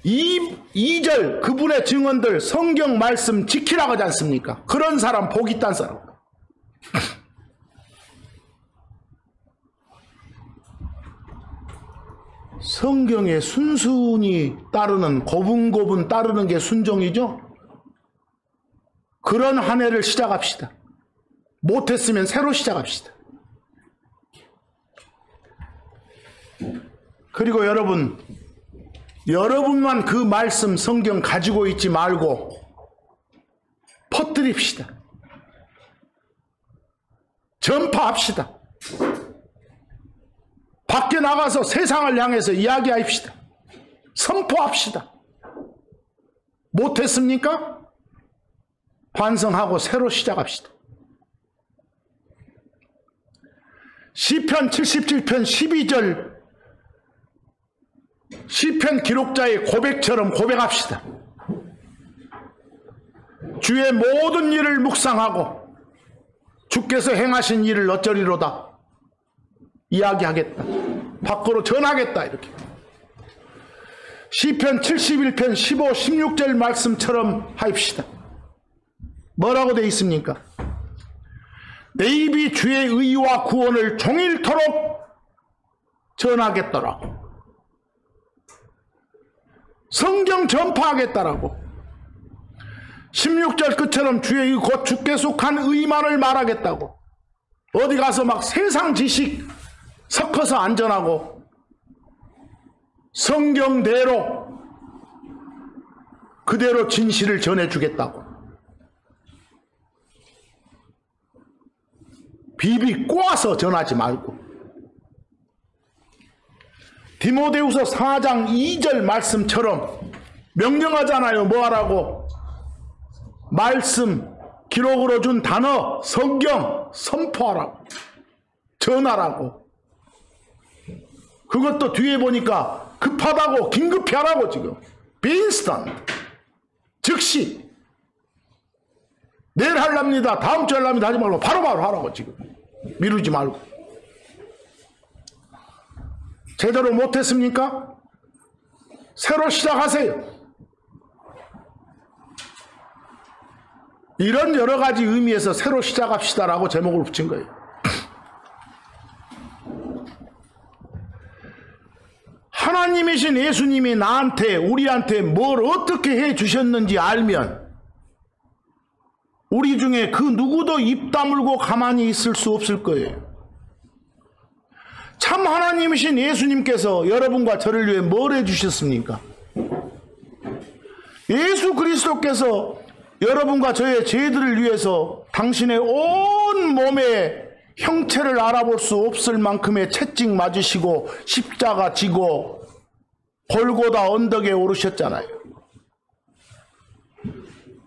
2절 그분의 증언들 성경 말씀 지키라고 하지 않습니까? 그런 사람 복 있다는 사람. 성경에 순순히 따르는, 고분고분 따르는 게 순종이죠. 그런 한 해를 시작합시다. 못했으면 새로 시작합시다. 그리고 여러분만 그 말씀 성경 가지고 있지 말고 퍼뜨립시다. 전파합시다. 밖에 나가서 세상을 향해서 이야기합시다. 선포합시다. 못했습니까? 반성하고 새로 시작합시다. 시편 77편 12절 시편 기록자의 고백처럼 고백합시다. 주의 모든 일을 묵상하고 주께서 행하신 일을 어쩌리로다 이야기하겠다. 밖으로 전하겠다. 이렇게 시편 71편 15, 16절 말씀처럼 하십시다. 뭐라고 되어 있습니까? 내 입이 주의 의와 구원을 종일토록 전하겠더라고. 성경 전파하겠다라고. 16절 끝처럼 주의 곧 주께 속한 의만을 말하겠다고. 어디 가서 막 세상 지식 섞어서 안전하고 성경대로 그대로 진실을 전해주겠다고. 비비 꼬아서 전하지 말고. 디모데후서 4장 2절 말씀처럼 명령하잖아요. 뭐 하라고? 말씀, 기록으로 준 단어, 성경 선포하라고. 전하라고. 그것도 뒤에 보니까 급하다고, 긴급히 하라고 지금. 빈스턴. 즉시. 내일 하랍니다. 다음 주에 하랍니다. 하지 말고 바로바로 하라고 지금. 미루지 말고. 제대로 못했습니까? 새로 시작하세요. 이런 여러 가지 의미에서 새로 시작합시다라고 제목을 붙인 거예요. 하나님이신 예수님이 나한테, 우리한테 뭘 어떻게 해 주셨는지 알면 우리 중에 그 누구도 입 다물고 가만히 있을 수 없을 거예요. 참 하나님이신 예수님께서 여러분과 저를 위해 뭘 해주셨습니까? 예수 그리스도께서 여러분과 저의 죄들을 위해서 당신의 온 몸의 형체를 알아볼 수 없을 만큼의 채찍 맞으시고 십자가 지고 골고다 언덕에 오르셨잖아요.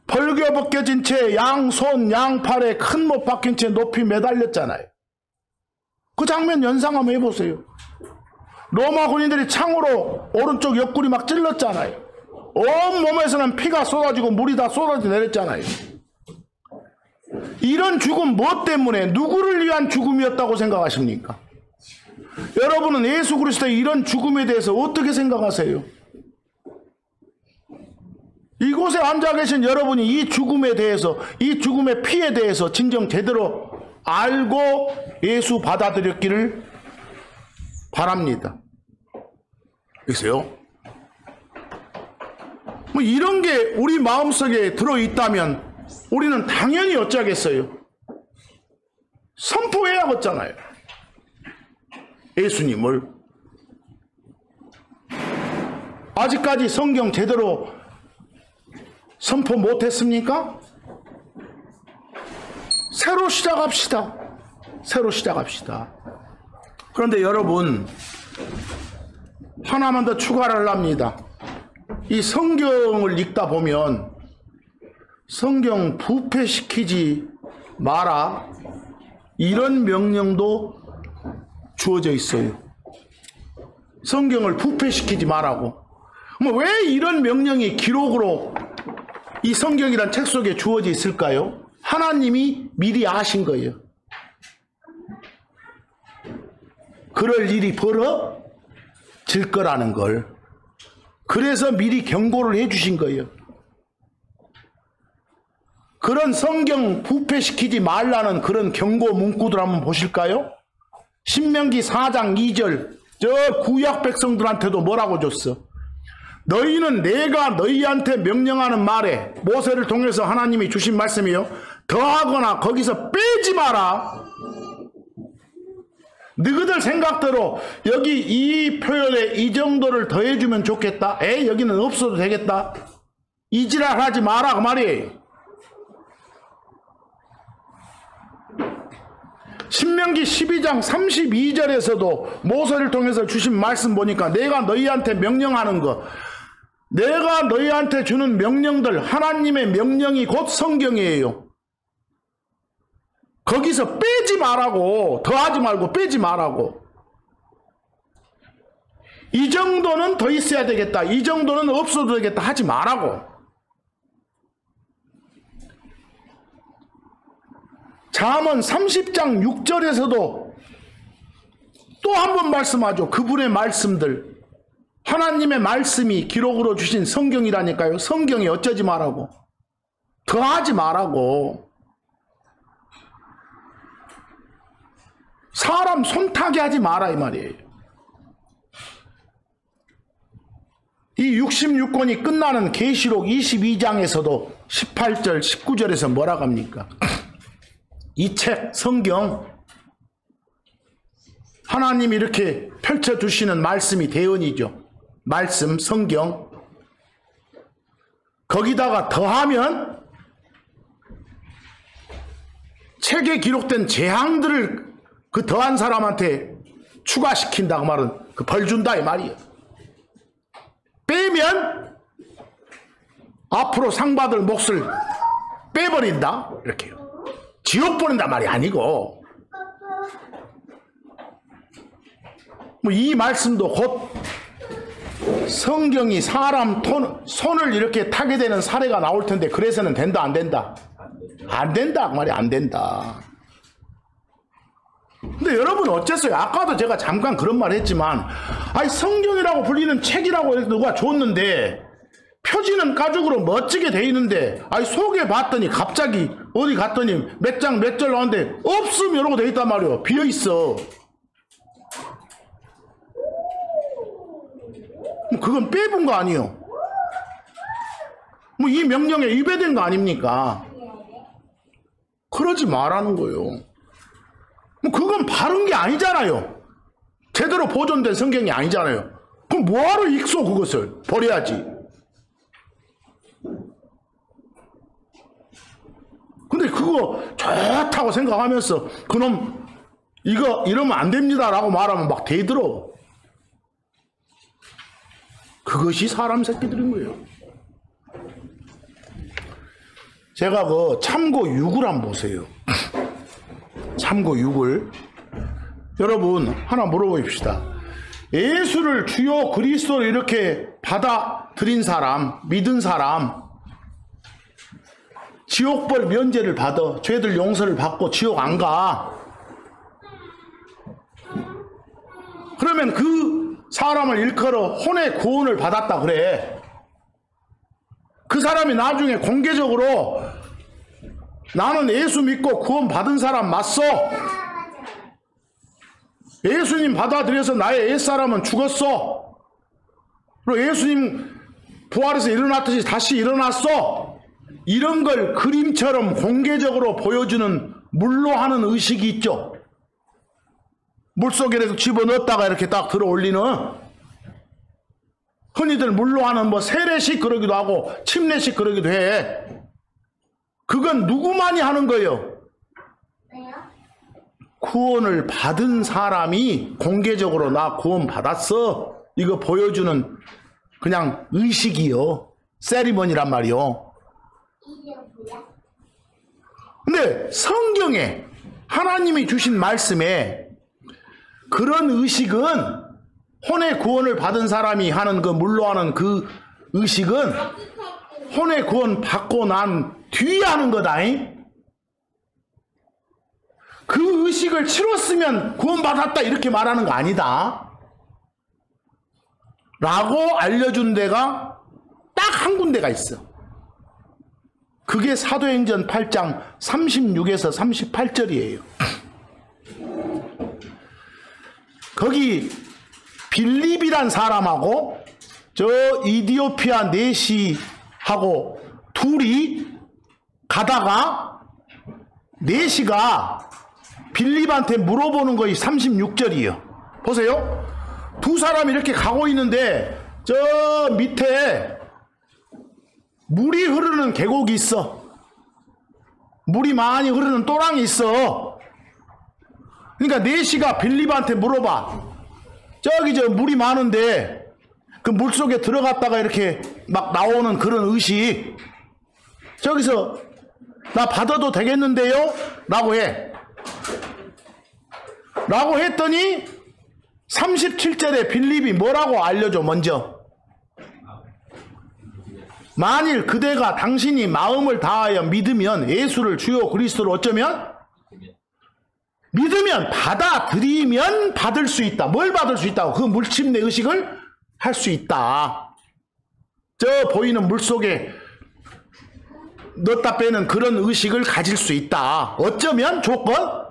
벌겨벗겨진 채 양손 양팔에 큰 못 박힌 채 높이 매달렸잖아요. 그 장면 연상 한번 해보세요. 로마 군인들이 창으로 오른쪽 옆구리 막 찔렀잖아요. 온 몸에서는 피가 쏟아지고 물이 다 쏟아져 내렸잖아요. 이런 죽음 뭐 때문에, 누구를 위한 죽음이었다고 생각하십니까? 여러분은 예수 그리스도의 이런 죽음에 대해서 어떻게 생각하세요? 이곳에 앉아 계신 여러분이 이 죽음에 대해서, 이 죽음의 피에 대해서 진정 제대로 알고 예수 받아들였기를 바랍니다. 있어요? 뭐 이런 게 우리 마음속에 들어있다면 우리는 당연히 어쩌겠어요? 선포해야겠잖아요. 예수님을. 아직까지 성경 제대로 선포 못했습니까? 새로 시작합시다. 새로 시작합시다. 그런데 여러분, 하나만 더 추가를 합니다. 이 성경을 읽다 보면 성경 부패시키지 마라, 이런 명령도 주어져 있어요. 성경을 부패시키지 말라고. 왜 이런 명령이 기록으로 이 성경이란 책 속에 주어져 있을까요? 하나님이 미리 아신 거예요. 그럴 일이 벌어질 거라는 걸. 그래서 미리 경고를 해주신 거예요. 그런 성경 부패시키지 말라는 그런 경고 문구들 한번 보실까요? 신명기 4장 2절 저 구약 백성들한테도 뭐라고 줬어? 너희는 내가 너희한테 명령하는 말에 모세를 통해서 하나님이 주신 말씀이요. 더하거나 거기서 빼지 마라. 너희들 생각대로 여기 이 표현에 이 정도를 더해주면 좋겠다. 여기는 없어도 되겠다. 이 지랄 하지 마라 그 말이에요. 신명기 12장 32절에서도 모세를 통해서 주신 말씀 보니까 내가 너희한테 명령하는 거, 내가 너희한테 주는 명령들, 하나님의 명령이 곧 성경이에요. 거기서 빼지 말라고, 더하지 말고 빼지 말라고. 이 정도는 더 있어야 되겠다, 이 정도는 없어도 되겠다 하지 말라고. 잠언 30장 6절에서도 또 한 번 말씀하죠. 그분의 말씀들, 하나님의 말씀이 기록으로 주신 성경이라니까요. 성경이 어쩌지 말라고, 더하지 말라고. 사람 손타게 하지 마라 이 말이에요. 이 66권이 끝나는 계시록 22장에서도 18절 19절에서 뭐라고 합니까? 이 책 성경, 하나님이 이렇게 펼쳐주시는 말씀이 대언이죠. 말씀 성경, 거기다가 더하면 책에 기록된 재앙들을 그 더한 사람한테 추가시킨다 그 말은 그 벌 준다 이 말이에요. 빼면 앞으로 상 받을 몫을 빼버린다 이렇게요. 지옥 보낸단 말이 아니고, 뭐 이 말씀도 곧 성경이 사람 손을 이렇게 타게 되는 사례가 나올 텐데, 그래서는 된다 안 된다? 안 된다 그 말이 안 된다. 근데 여러분 어쨌어요? 아까도 제가 잠깐 그런 말 했지만, 아니 성경이라고 불리는 책이라고 해서 누가 줬는데 표지는 가죽으로 멋지게 돼 있는데, 아니 속에 봤더니 갑자기 어디 갔더니 몇 장 몇 절 나왔는데 없음 이러고 돼 있단 말이에요. 비어 있어. 그건 빼본 거 아니에요. 뭐 이 명령에 위배된 거 아닙니까? 그러지 말라는 거예요. 뭐 그건 바른 게 아니잖아요. 제대로 보존된 성경이 아니잖아요. 그럼 뭐하러 읽소? 그것을 버려야지. 근데 그거 좋다고 생각하면서 그놈 이거 이러면 안 됩니다 라고 말하면 막 대들어. 그것이 사람 새끼들인 거예요. 제가 그 참고 6을 한번 보세요. 참고 6을. 여러분 하나 물어봅시다. 예수를 주요 그리스도를 이렇게 받아들인 사람, 믿은 사람, 지옥벌 면제를 받아, 죄들 용서를 받고 지옥 안 가. 그러면 그 사람을 일컬어 혼의 구원을 받았다 그래. 그 사람이 나중에 공개적으로 나는 예수 믿고 구원 받은 사람 맞소. 예수님 받아들여서 나의 옛사람은 죽었어. 그리고 예수님 부활해서 일어났듯이 다시 일어났어. 이런 걸 그림처럼 공개적으로 보여주는 물로 하는 의식이 있죠. 물속에 집어넣었다가 이렇게 딱 들어 올리는, 흔히들 물로 하는 뭐 세례식 그러기도 하고 침례식 그러기도 해. 그건 누구만이 하는 거예요? 구원을 받은 사람이 공개적으로 나 구원 받았어 이거 보여주는 그냥 의식이요. 세리머니란 말이요. 근데 성경에 하나님이 주신 말씀에 그런 의식은, 혼의 구원을 받은 사람이 하는 그 물로 하는 그 의식은 혼의 구원 받고 난 뒤에 하는 거다잉. 그 의식을 치렀으면 구원받았다 이렇게 말하는 거 아니다 라고 알려준 데가 딱 한 군데가 있어. 그게 사도행전 8장 36에서 38절이에요. 거기 빌립이란 사람하고 저 이디오피아 네시하고 둘이 가다가 네시가 빌립한테 물어보는 거이 36절이에요. 보세요. 두 사람이 이렇게 가고 있는데 저 밑에 물이 흐르는 계곡이 있어. 물이 많이 흐르는 또랑이 있어. 그러니까 네시가 빌립한테 물어봐. 저기 저 물이 많은데 그 물속에 들어갔다가 이렇게 막 나오는 그런 의식 저기서 나 받아도 되겠는데요? 라고 해. 라고 했더니 37절에 빌립이 뭐라고 알려줘. 먼저 만일 그대가 당신이 마음을 다하여 믿으면 예수를 주요 그리스도로 어쩌면 믿으면 받아들이면 받을 수 있다. 뭘 받을 수 있다고? 그 물침내 의식을 할 수 있다. 저 보이는 물속에 넣었다 빼는 그런 의식을 가질 수 있다. 어쩌면 조건?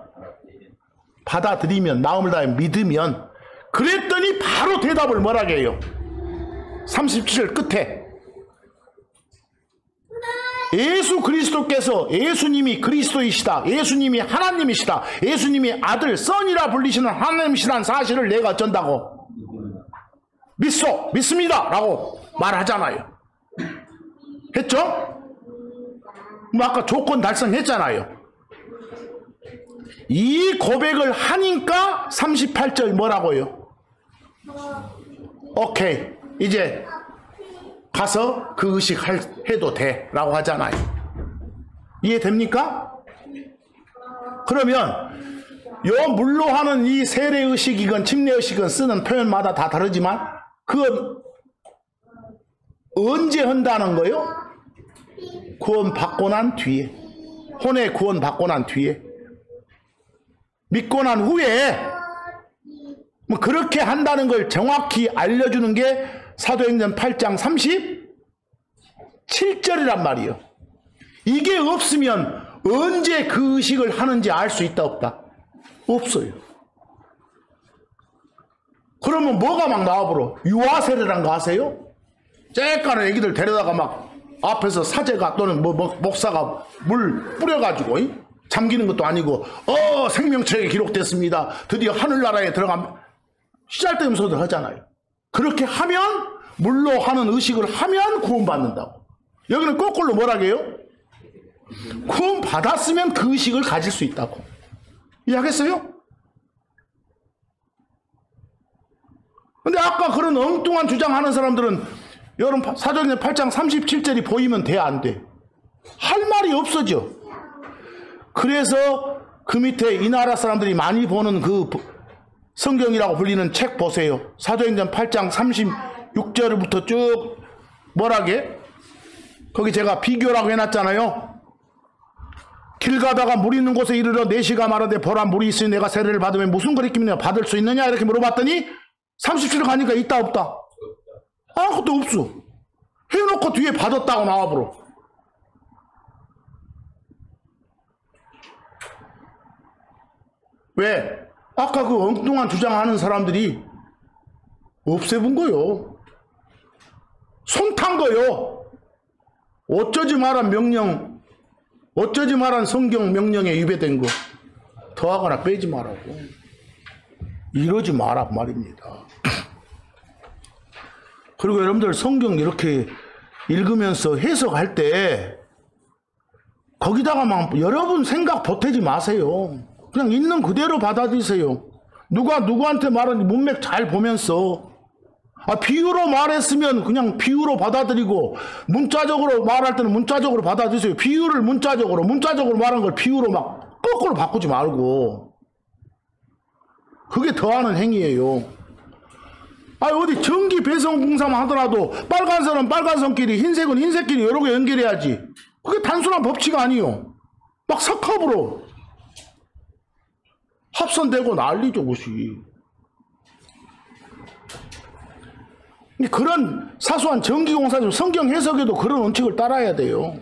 받아들이면 마음을 다해 믿으면. 그랬더니 바로 대답을 뭐라고 해요? 37절 끝에 예수 그리스도께서 예수님이 그리스도이시다. 예수님이 하나님이시다. 예수님이 아들 선이라 불리시는 하나님이시라는 사실을 내가 어쩐다고? 믿습니다 라고 말하잖아요. 했죠? 뭐 아까 조건 달성했잖아요. 이 고백을 하니까 38절 뭐라고요? 오케이 이제 가서 그 의식 해도 돼 라고 하잖아요. 이해됩니까? 그러면 요 물로 하는 이 세례의식이건 침례의식은 쓰는 표현마다 다 다르지만 그건 언제 한다는 거요? 구원 받고 난 뒤에. 혼에 구원 받고 난 뒤에. 믿고 난 후에 뭐 그렇게 한다는 걸 정확히 알려주는 게 사도행전 8장 37절이란 말이에요. 이게 없으면 언제 그 의식을 하는지 알 수 있다 없다? 없어요. 그러면 뭐가 막 나와버려? 유아세례란 거 아세요? 쬐까는 애기들 데려다가 막 앞에서 사제가 또는 목사가 물 뿌려가지고 잠기는 것도 아니고 생명책에 기록됐습니다. 드디어 하늘나라에 들어가면 씨알데음소들 하잖아요. 그렇게 하면 물로 하는 의식을 하면 구원받는다고. 여기는 거꾸로 뭐라고 해요? 구원 받았으면 그 의식을 가질 수 있다고. 이해하겠어요? 근데 아까 그런 엉뚱한 주장하는 사람들은 여러분 사도행전 8장 37절이 보이면 돼 안 돼? 할 말이 없어져. 그래서 그 밑에 이 나라 사람들이 많이 보는 그 성경이라고 불리는 책 보세요. 사도행전 8장 36절부터 쭉 뭐라게? 거기 제가 비교라고 해놨잖아요. 길 가다가 물 있는 곳에 이르러 네시가 말하되 보라 물이 있으니 내가 세례를 받으면 무슨 거리낌이냐 받을 수 있느냐 이렇게 물어봤더니 37절 가니까 있다 없다? 아무것도 없어. 해놓고 뒤에 받았다고 나와버려. 왜? 아까 그 엉뚱한 주장하는 사람들이 없애본 거요. 손탄 거요. 어쩌지 말한 명령, 어쩌지 말한 성경 명령에 위배된 거 더하거나 빼지 말라고. 이러지 마라 말입니다. 그리고 여러분들 성경 이렇게 읽으면서 해석할 때 거기다가 막 여러분 생각 보태지 마세요. 그냥 있는 그대로 받아들이세요. 누가 누구한테 말하는지 문맥 잘 보면서 비유로 말했으면 그냥 비유로 받아들이고 문자적으로 말할 때는 문자적으로 받아들이세요. 비유를 문자적으로 말한 걸 비유로 막 거꾸로 바꾸지 말고. 그게 더하는 행위예요. 어디 전기 배송 공사만 하더라도 빨간 선은 빨간 선끼리 흰색은 흰색끼리 여러 개 연결해야지. 그게 단순한 법칙 아니에요. 막 석합으로. 합선되고 난리죠, 그것이. 그런 사소한 전기공사죠. 성경 해석에도 그런 원칙을 따라야 돼요.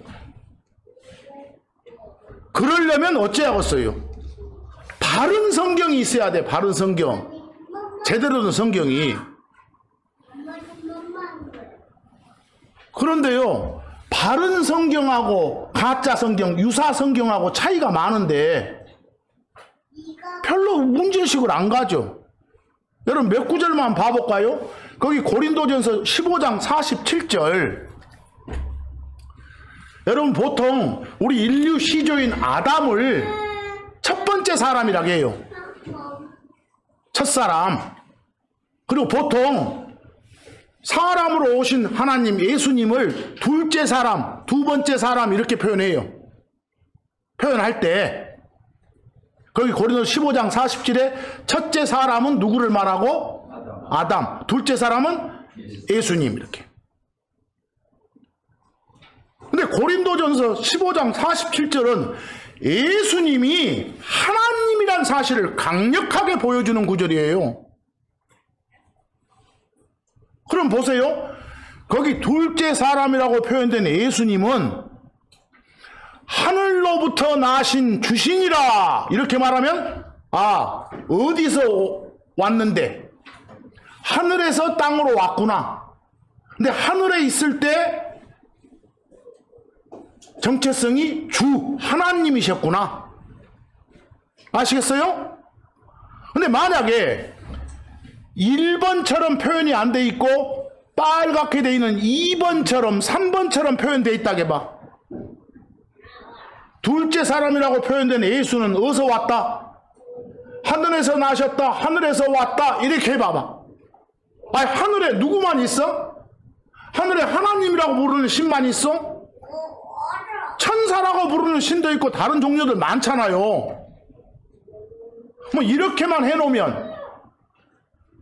그러려면 어찌하겠어요? 바른 성경이 있어야 돼. 바른 성경. 제대로 된 성경이. 그런데요, 바른 성경하고 가짜 성경, 유사 성경하고 차이가 많은데 별로 문제의식을 안 가죠. 여러분 몇 구절만 봐볼까요? 거기 고린도전서 15장 47절. 여러분 보통 우리 인류 시조인 아담을 첫 번째 사람이라고 해요. 첫사람. 그리고 보통 사람으로 오신 하나님 예수님을 둘째 사람, 두 번째 사람 이렇게 표현해요. 표현할 때 거기 고린도서 15장 47에 첫째 사람은 누구를 말하고? 아담. 둘째 사람은 예수님 이렇게. 근데 고린도전서 15장 47절은 예수님이 하나님이란 사실을 강력하게 보여주는 구절이에요. 그럼 보세요. 거기 둘째 사람이라고 표현된 예수님은 하늘로부터 나신 주신이라 이렇게 말하면 어디서 왔는데 하늘에서 땅으로 왔구나. 근데 하늘에 있을 때 정체성이 주 하나님이셨구나. 아시겠어요? 근데 만약에 1번처럼 표현이 안 돼 있고 빨갛게 돼 있는 2번처럼 3번처럼 표현돼 있다고 해봐. 둘째 사람이라고 표현된 예수는 어디서 왔다? 하늘에서 나셨다. 하늘에서 왔다. 이렇게 해봐봐. 아니 하늘에 누구만 있어? 하늘에 하나님이라고 부르는 신만 있어? 천사라고 부르는 신도 있고 다른 종류들 많잖아요. 뭐 이렇게만 해놓으면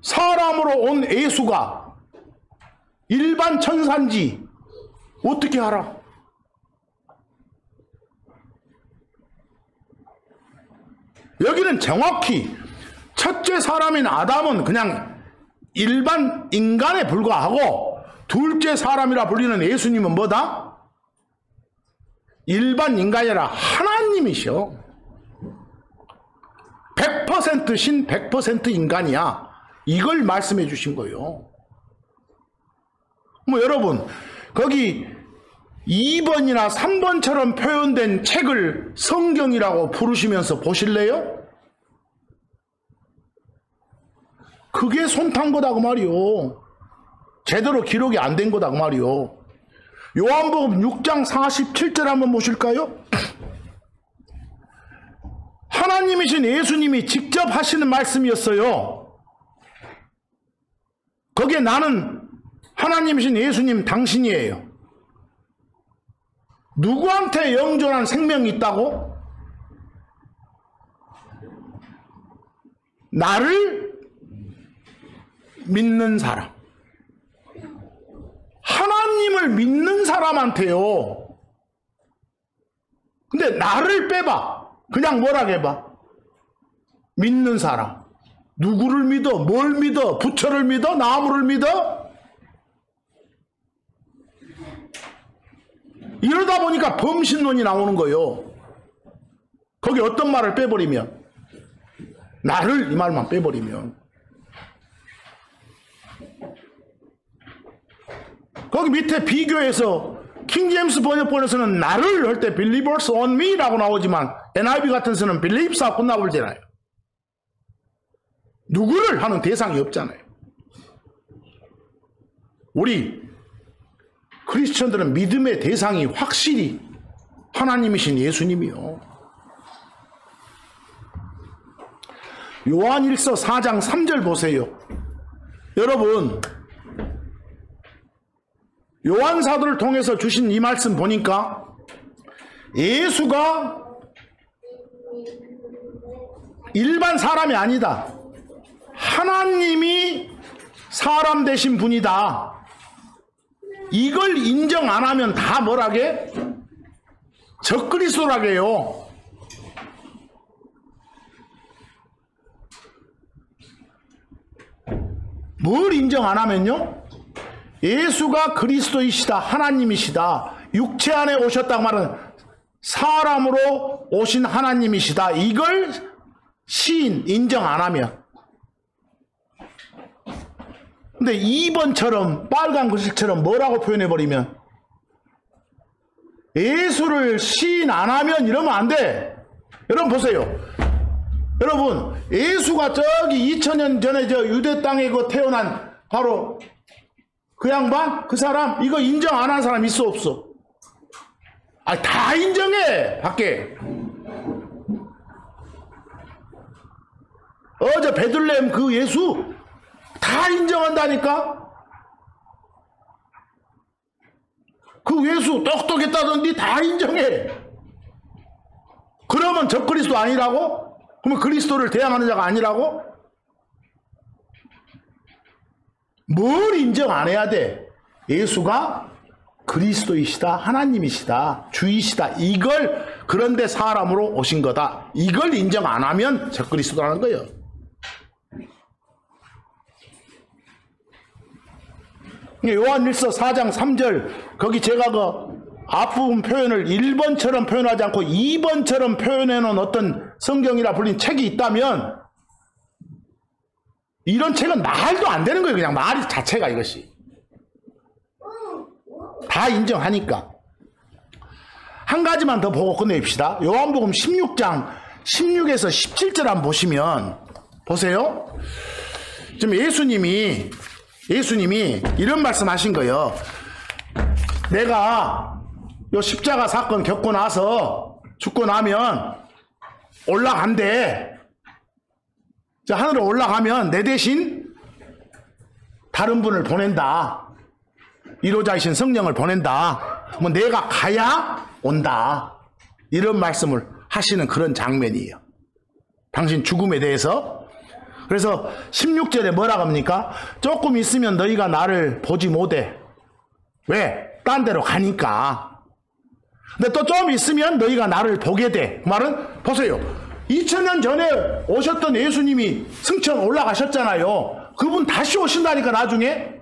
사람으로 온 예수가 일반 천사인지 어떻게 알아? 여기는 정확히 첫째 사람인 아담은 그냥 일반 인간에 불과하고 둘째 사람이라 불리는 예수님은 뭐다? 일반 인간이 아니라 하나님이셔. 100% 신, 100% 인간이야. 이걸 말씀해 주신 거예요. 뭐 여러분 거기 2번이나 3번처럼 표현된 책을 성경이라고 부르시면서 보실래요? 그게 손탄 거다 그 말이요. 제대로 기록이 안 된 거다 그 말이요. 요한복음 6장 47절 한번 보실까요? 하나님이신 예수님이 직접 하시는 말씀이었어요. 거기에 나는 하나님이신 예수님 당신이에요. 누구한테 영존한 생명이 있다고? 나를 믿는 사람. 하나님을 믿는 사람한테요. 근데 나를 빼봐. 그냥 뭐라고 해봐. 믿는 사람. 누구를 믿어? 뭘 믿어? 부처를 믿어? 나무를 믿어? 이러다 보니까 범신론이 나오는 거예요. 거기 어떤 말을 빼버리면 나를 이 말만 빼버리면 거기 밑에 비교해서 킹제임스 번역본에서는 나를 할 때 believers on me 라고 나오지만 NIV 같은 데서는 believes 하고 끝나버리잖아요. 누구를 하는 대상이 없잖아요. 우리 크리스천들은 믿음의 대상이 확실히 하나님이신 예수님이요. 요한일서 4장 3절 보세요. 여러분 요한사도를 통해서 주신 이 말씀 보니까 예수가 일반 사람이 아니다. 하나님이 사람 되신 분이다. 이걸 인정 안 하면 다 뭐라게? 적그리스도라게요. 뭘 인정 안 하면요? 예수가 그리스도이시다, 하나님이시다, 육체 안에 오셨다고 말은 사람으로 오신 하나님이시다, 이걸 시인 인정 안 하면. 근데 2번처럼 빨간 글씨처럼 뭐라고 표현해버리면 예수를 시인 안 하면 이러면 안 돼. 여러분 보세요. 여러분 예수가 저기 2000년 전에 저 유대 땅에 그 태어난 바로 그 양반? 그 사람? 이거 인정 안 하는 사람 있어 없어? 아, 다 인정해 밖에. 어제 베들레헴 그 예수 다 인정한다니까? 그 예수 똑똑했다던데 다 인정해. 그러면 저 그리스도 아니라고? 그러면 그리스도를 대항하는 자가 아니라고? 뭘 인정 안 해야 돼? 예수가 그리스도이시다, 하나님이시다, 주이시다, 이걸 그런데 사람으로 오신 거다, 이걸 인정 안 하면 저 그리스도라는 거예요. 요한일서 4장 3절 거기 제가 그 앞부분 표현을 1번처럼 표현하지 않고 2번처럼 표현해 놓은 어떤 성경이라 불린 책이 있다면 이런 책은 말도 안 되는 거예요. 그냥 말 자체가 이것이. 다 인정하니까. 한 가지만 더 보고 끝내봅시다. 요한복음 16장 16에서 17절 한번 보시면 보세요. 지금 예수님이 이런 말씀하신 거예요. 내가 요 십자가 사건 겪고 나서 죽고 나면 올라간대. 하늘에 올라가면 내 대신 다른 분을 보낸다. 1호자이신 성령을 보낸다. 뭐 내가 가야 온다. 이런 말씀을 하시는 그런 장면이에요. 당신 죽음에 대해서. 그래서 16절에 뭐라고 합니까? 조금 있으면 너희가 나를 보지 못해. 왜? 딴 데로 가니까. 근데 또 좀 있으면 너희가 나를 보게 돼. 그 말은 보세요. 2000년 전에 오셨던 예수님이 승천 올라가셨잖아요. 그분 다시 오신다니까 나중에.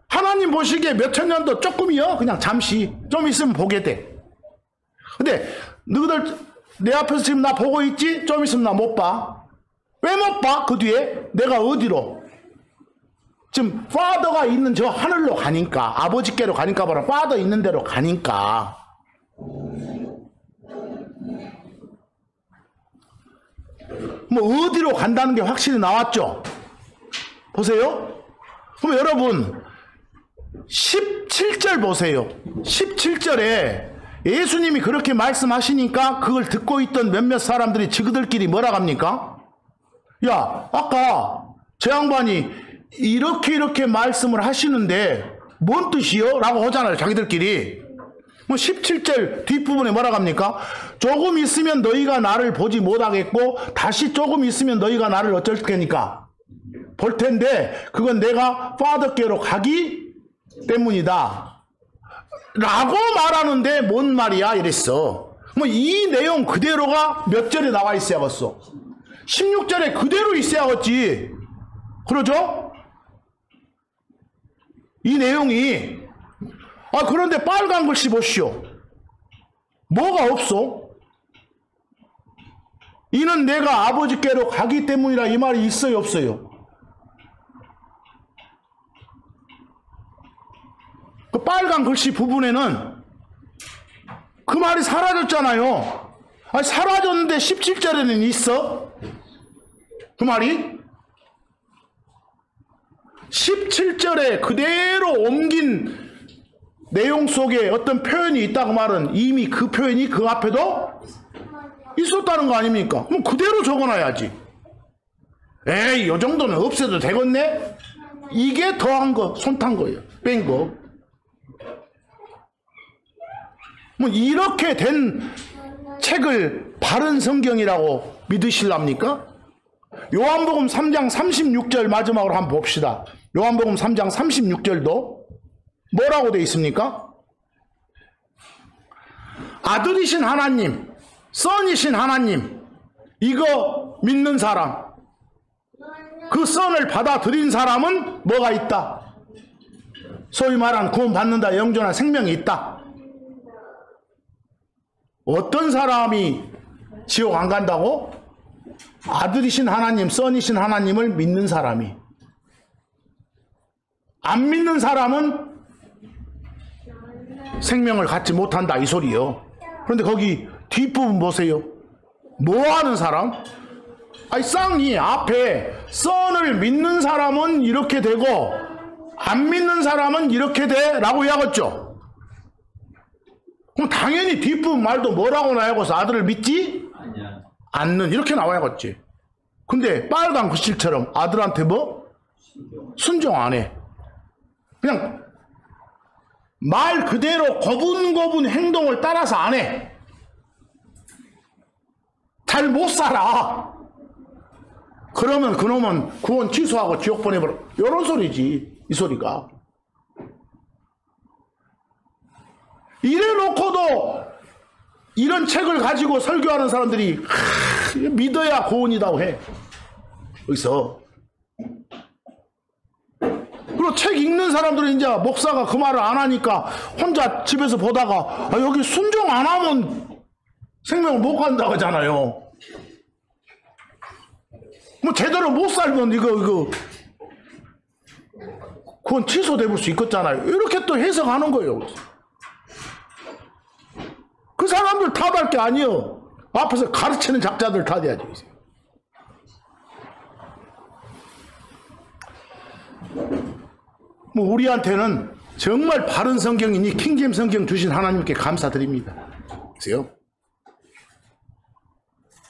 하나님 보시기에 몇천 년도 조금이요. 그냥 잠시. 좀 있으면 보게 돼. 근데 너희들 내 앞에서 지금 나 보고 있지? 좀 있으면 나 못 봐. 왜 못 봐? 그 뒤에 내가 어디로? 지금 파더가 있는 저 하늘로 가니까, 아버지께로 가니까 바로 파더 있는 데로 가니까. 뭐 어디로 간다는 게 확실히 나왔죠? 보세요. 그럼 여러분 17절 보세요. 17절에 예수님이 그렇게 말씀하시니까 그걸 듣고 있던 몇몇 사람들이 지그들끼리 뭐라 합니까? 야, 아까 저 양반이 이렇게 말씀을 하시는데 뭔 뜻이요? 라고 하잖아요, 자기들끼리. 뭐 17절 뒷부분에 뭐라 합니까? 조금 있으면 너희가 나를 보지 못하겠고 다시 조금 있으면 너희가 나를 어쩔 테니까 볼 텐데 그건 내가 파더께로 가기 때문이다 라고 말하는데 뭔 말이야 이랬어. 뭐 이 내용 그대로가 몇 절에 나와 있어야겠어? 16절에 그대로 있어야겠지. 그러죠? 이 내용이. 그런데 빨간 글씨 보시오. 뭐가 없어? 이는 내가 아버지께로 가기 때문이라 이 말이 있어요 없어요? 그 빨간 글씨 부분에는 그 말이 사라졌잖아요. 사라졌는데 17절에는 있어? 그 말이? 17절에 그대로 옮긴 내용 속에 어떤 표현이 있다고 말은 이미 그 표현이 그 앞에도 있었다는 거 아닙니까? 그럼 그대로 적어놔야지. 에이, 요 정도는 없애도 되겠네? 이게 더한 거, 손탄 거예요. 뺀 거. 뭐 이렇게 된 책을 바른 성경이라고 믿으실랍니까? 요한복음 3장 36절 마지막으로 한번 봅시다. 요한복음 3장 36절도 뭐라고 되어 있습니까? 아들이신 하나님, 선이신 하나님, 이거 믿는 사람 그 선을 받아들인 사람은 뭐가 있다? 소위 말하는 구원받는다, 영존한 생명이 있다. 어떤 사람이 지옥 안 간다고? 아들이신 하나님, 선이신 하나님을 믿는 사람이. 안 믿는 사람은 생명을 갖지 못한다, 이 소리요. 그런데 거기 뒷부분 보세요. 뭐 하는 사람? 아니, 쌍이 앞에 선을 믿는 사람은 이렇게 되고 안 믿는 사람은 이렇게 돼 라고 이야기했죠. 그럼 당연히 뒷부분 말도 뭐라고 나와서 아들을 믿지? 아니야. 않는, 이렇게 나와야겠지. 근데 빨간 글씨처럼 아들한테 뭐? 순종 안 해. 그냥 말 그대로 고분고분 행동을 따라서 안 해. 잘 못 살아. 그러면 그놈은 구원 취소하고 지옥 보내버려. 이런 소리지, 이 소리가. 이래 놓고도 이런 책을 가지고 설교하는 사람들이 믿어야 구원이라고 해. 여기서. 그리고 책 읽는 사람들은 이제 목사가 그 말을 안 하니까 혼자 집에서 보다가 여기 순종 안 하면 생명을 못 간다고 하잖아요. 뭐 제대로 못 살면 이거 그건 취소될 수 있겠잖아요. 이렇게 또 해석하는 거예요. 그 사람들 탓할 게 아니에요. 앞에서 가르치는 작자들 탓해야죠. 뭐 우리한테는 정말 바른 성경이니 킹잼 성경 주신 하나님께 감사드립니다. 그래요?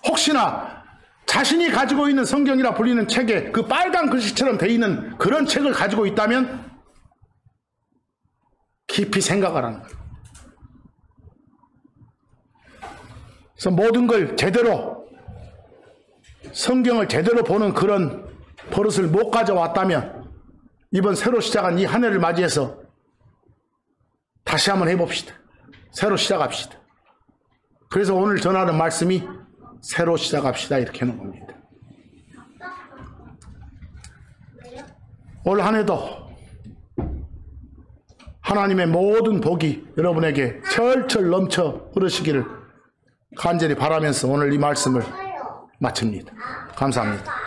혹시나 자신이 가지고 있는 성경이라 불리는 책에 그 빨간 글씨처럼 되어 있는 그런 책을 가지고 있다면 깊이 생각하라는 거예요. 그래서 모든 걸 제대로, 성경을 제대로 보는 그런 버릇을 못 가져왔다면 이번 새로 시작한 이 한 해를 맞이해서 다시 한번 해봅시다. 새로 시작합시다. 그래서 오늘 전하는 말씀이 새로 시작합시다, 이렇게 하는 겁니다. 올 한 해도 하나님의 모든 복이 여러분에게 철철 넘쳐 흐르시기를 간절히 바라면서 오늘 이 말씀을 마칩니다. 감사합니다.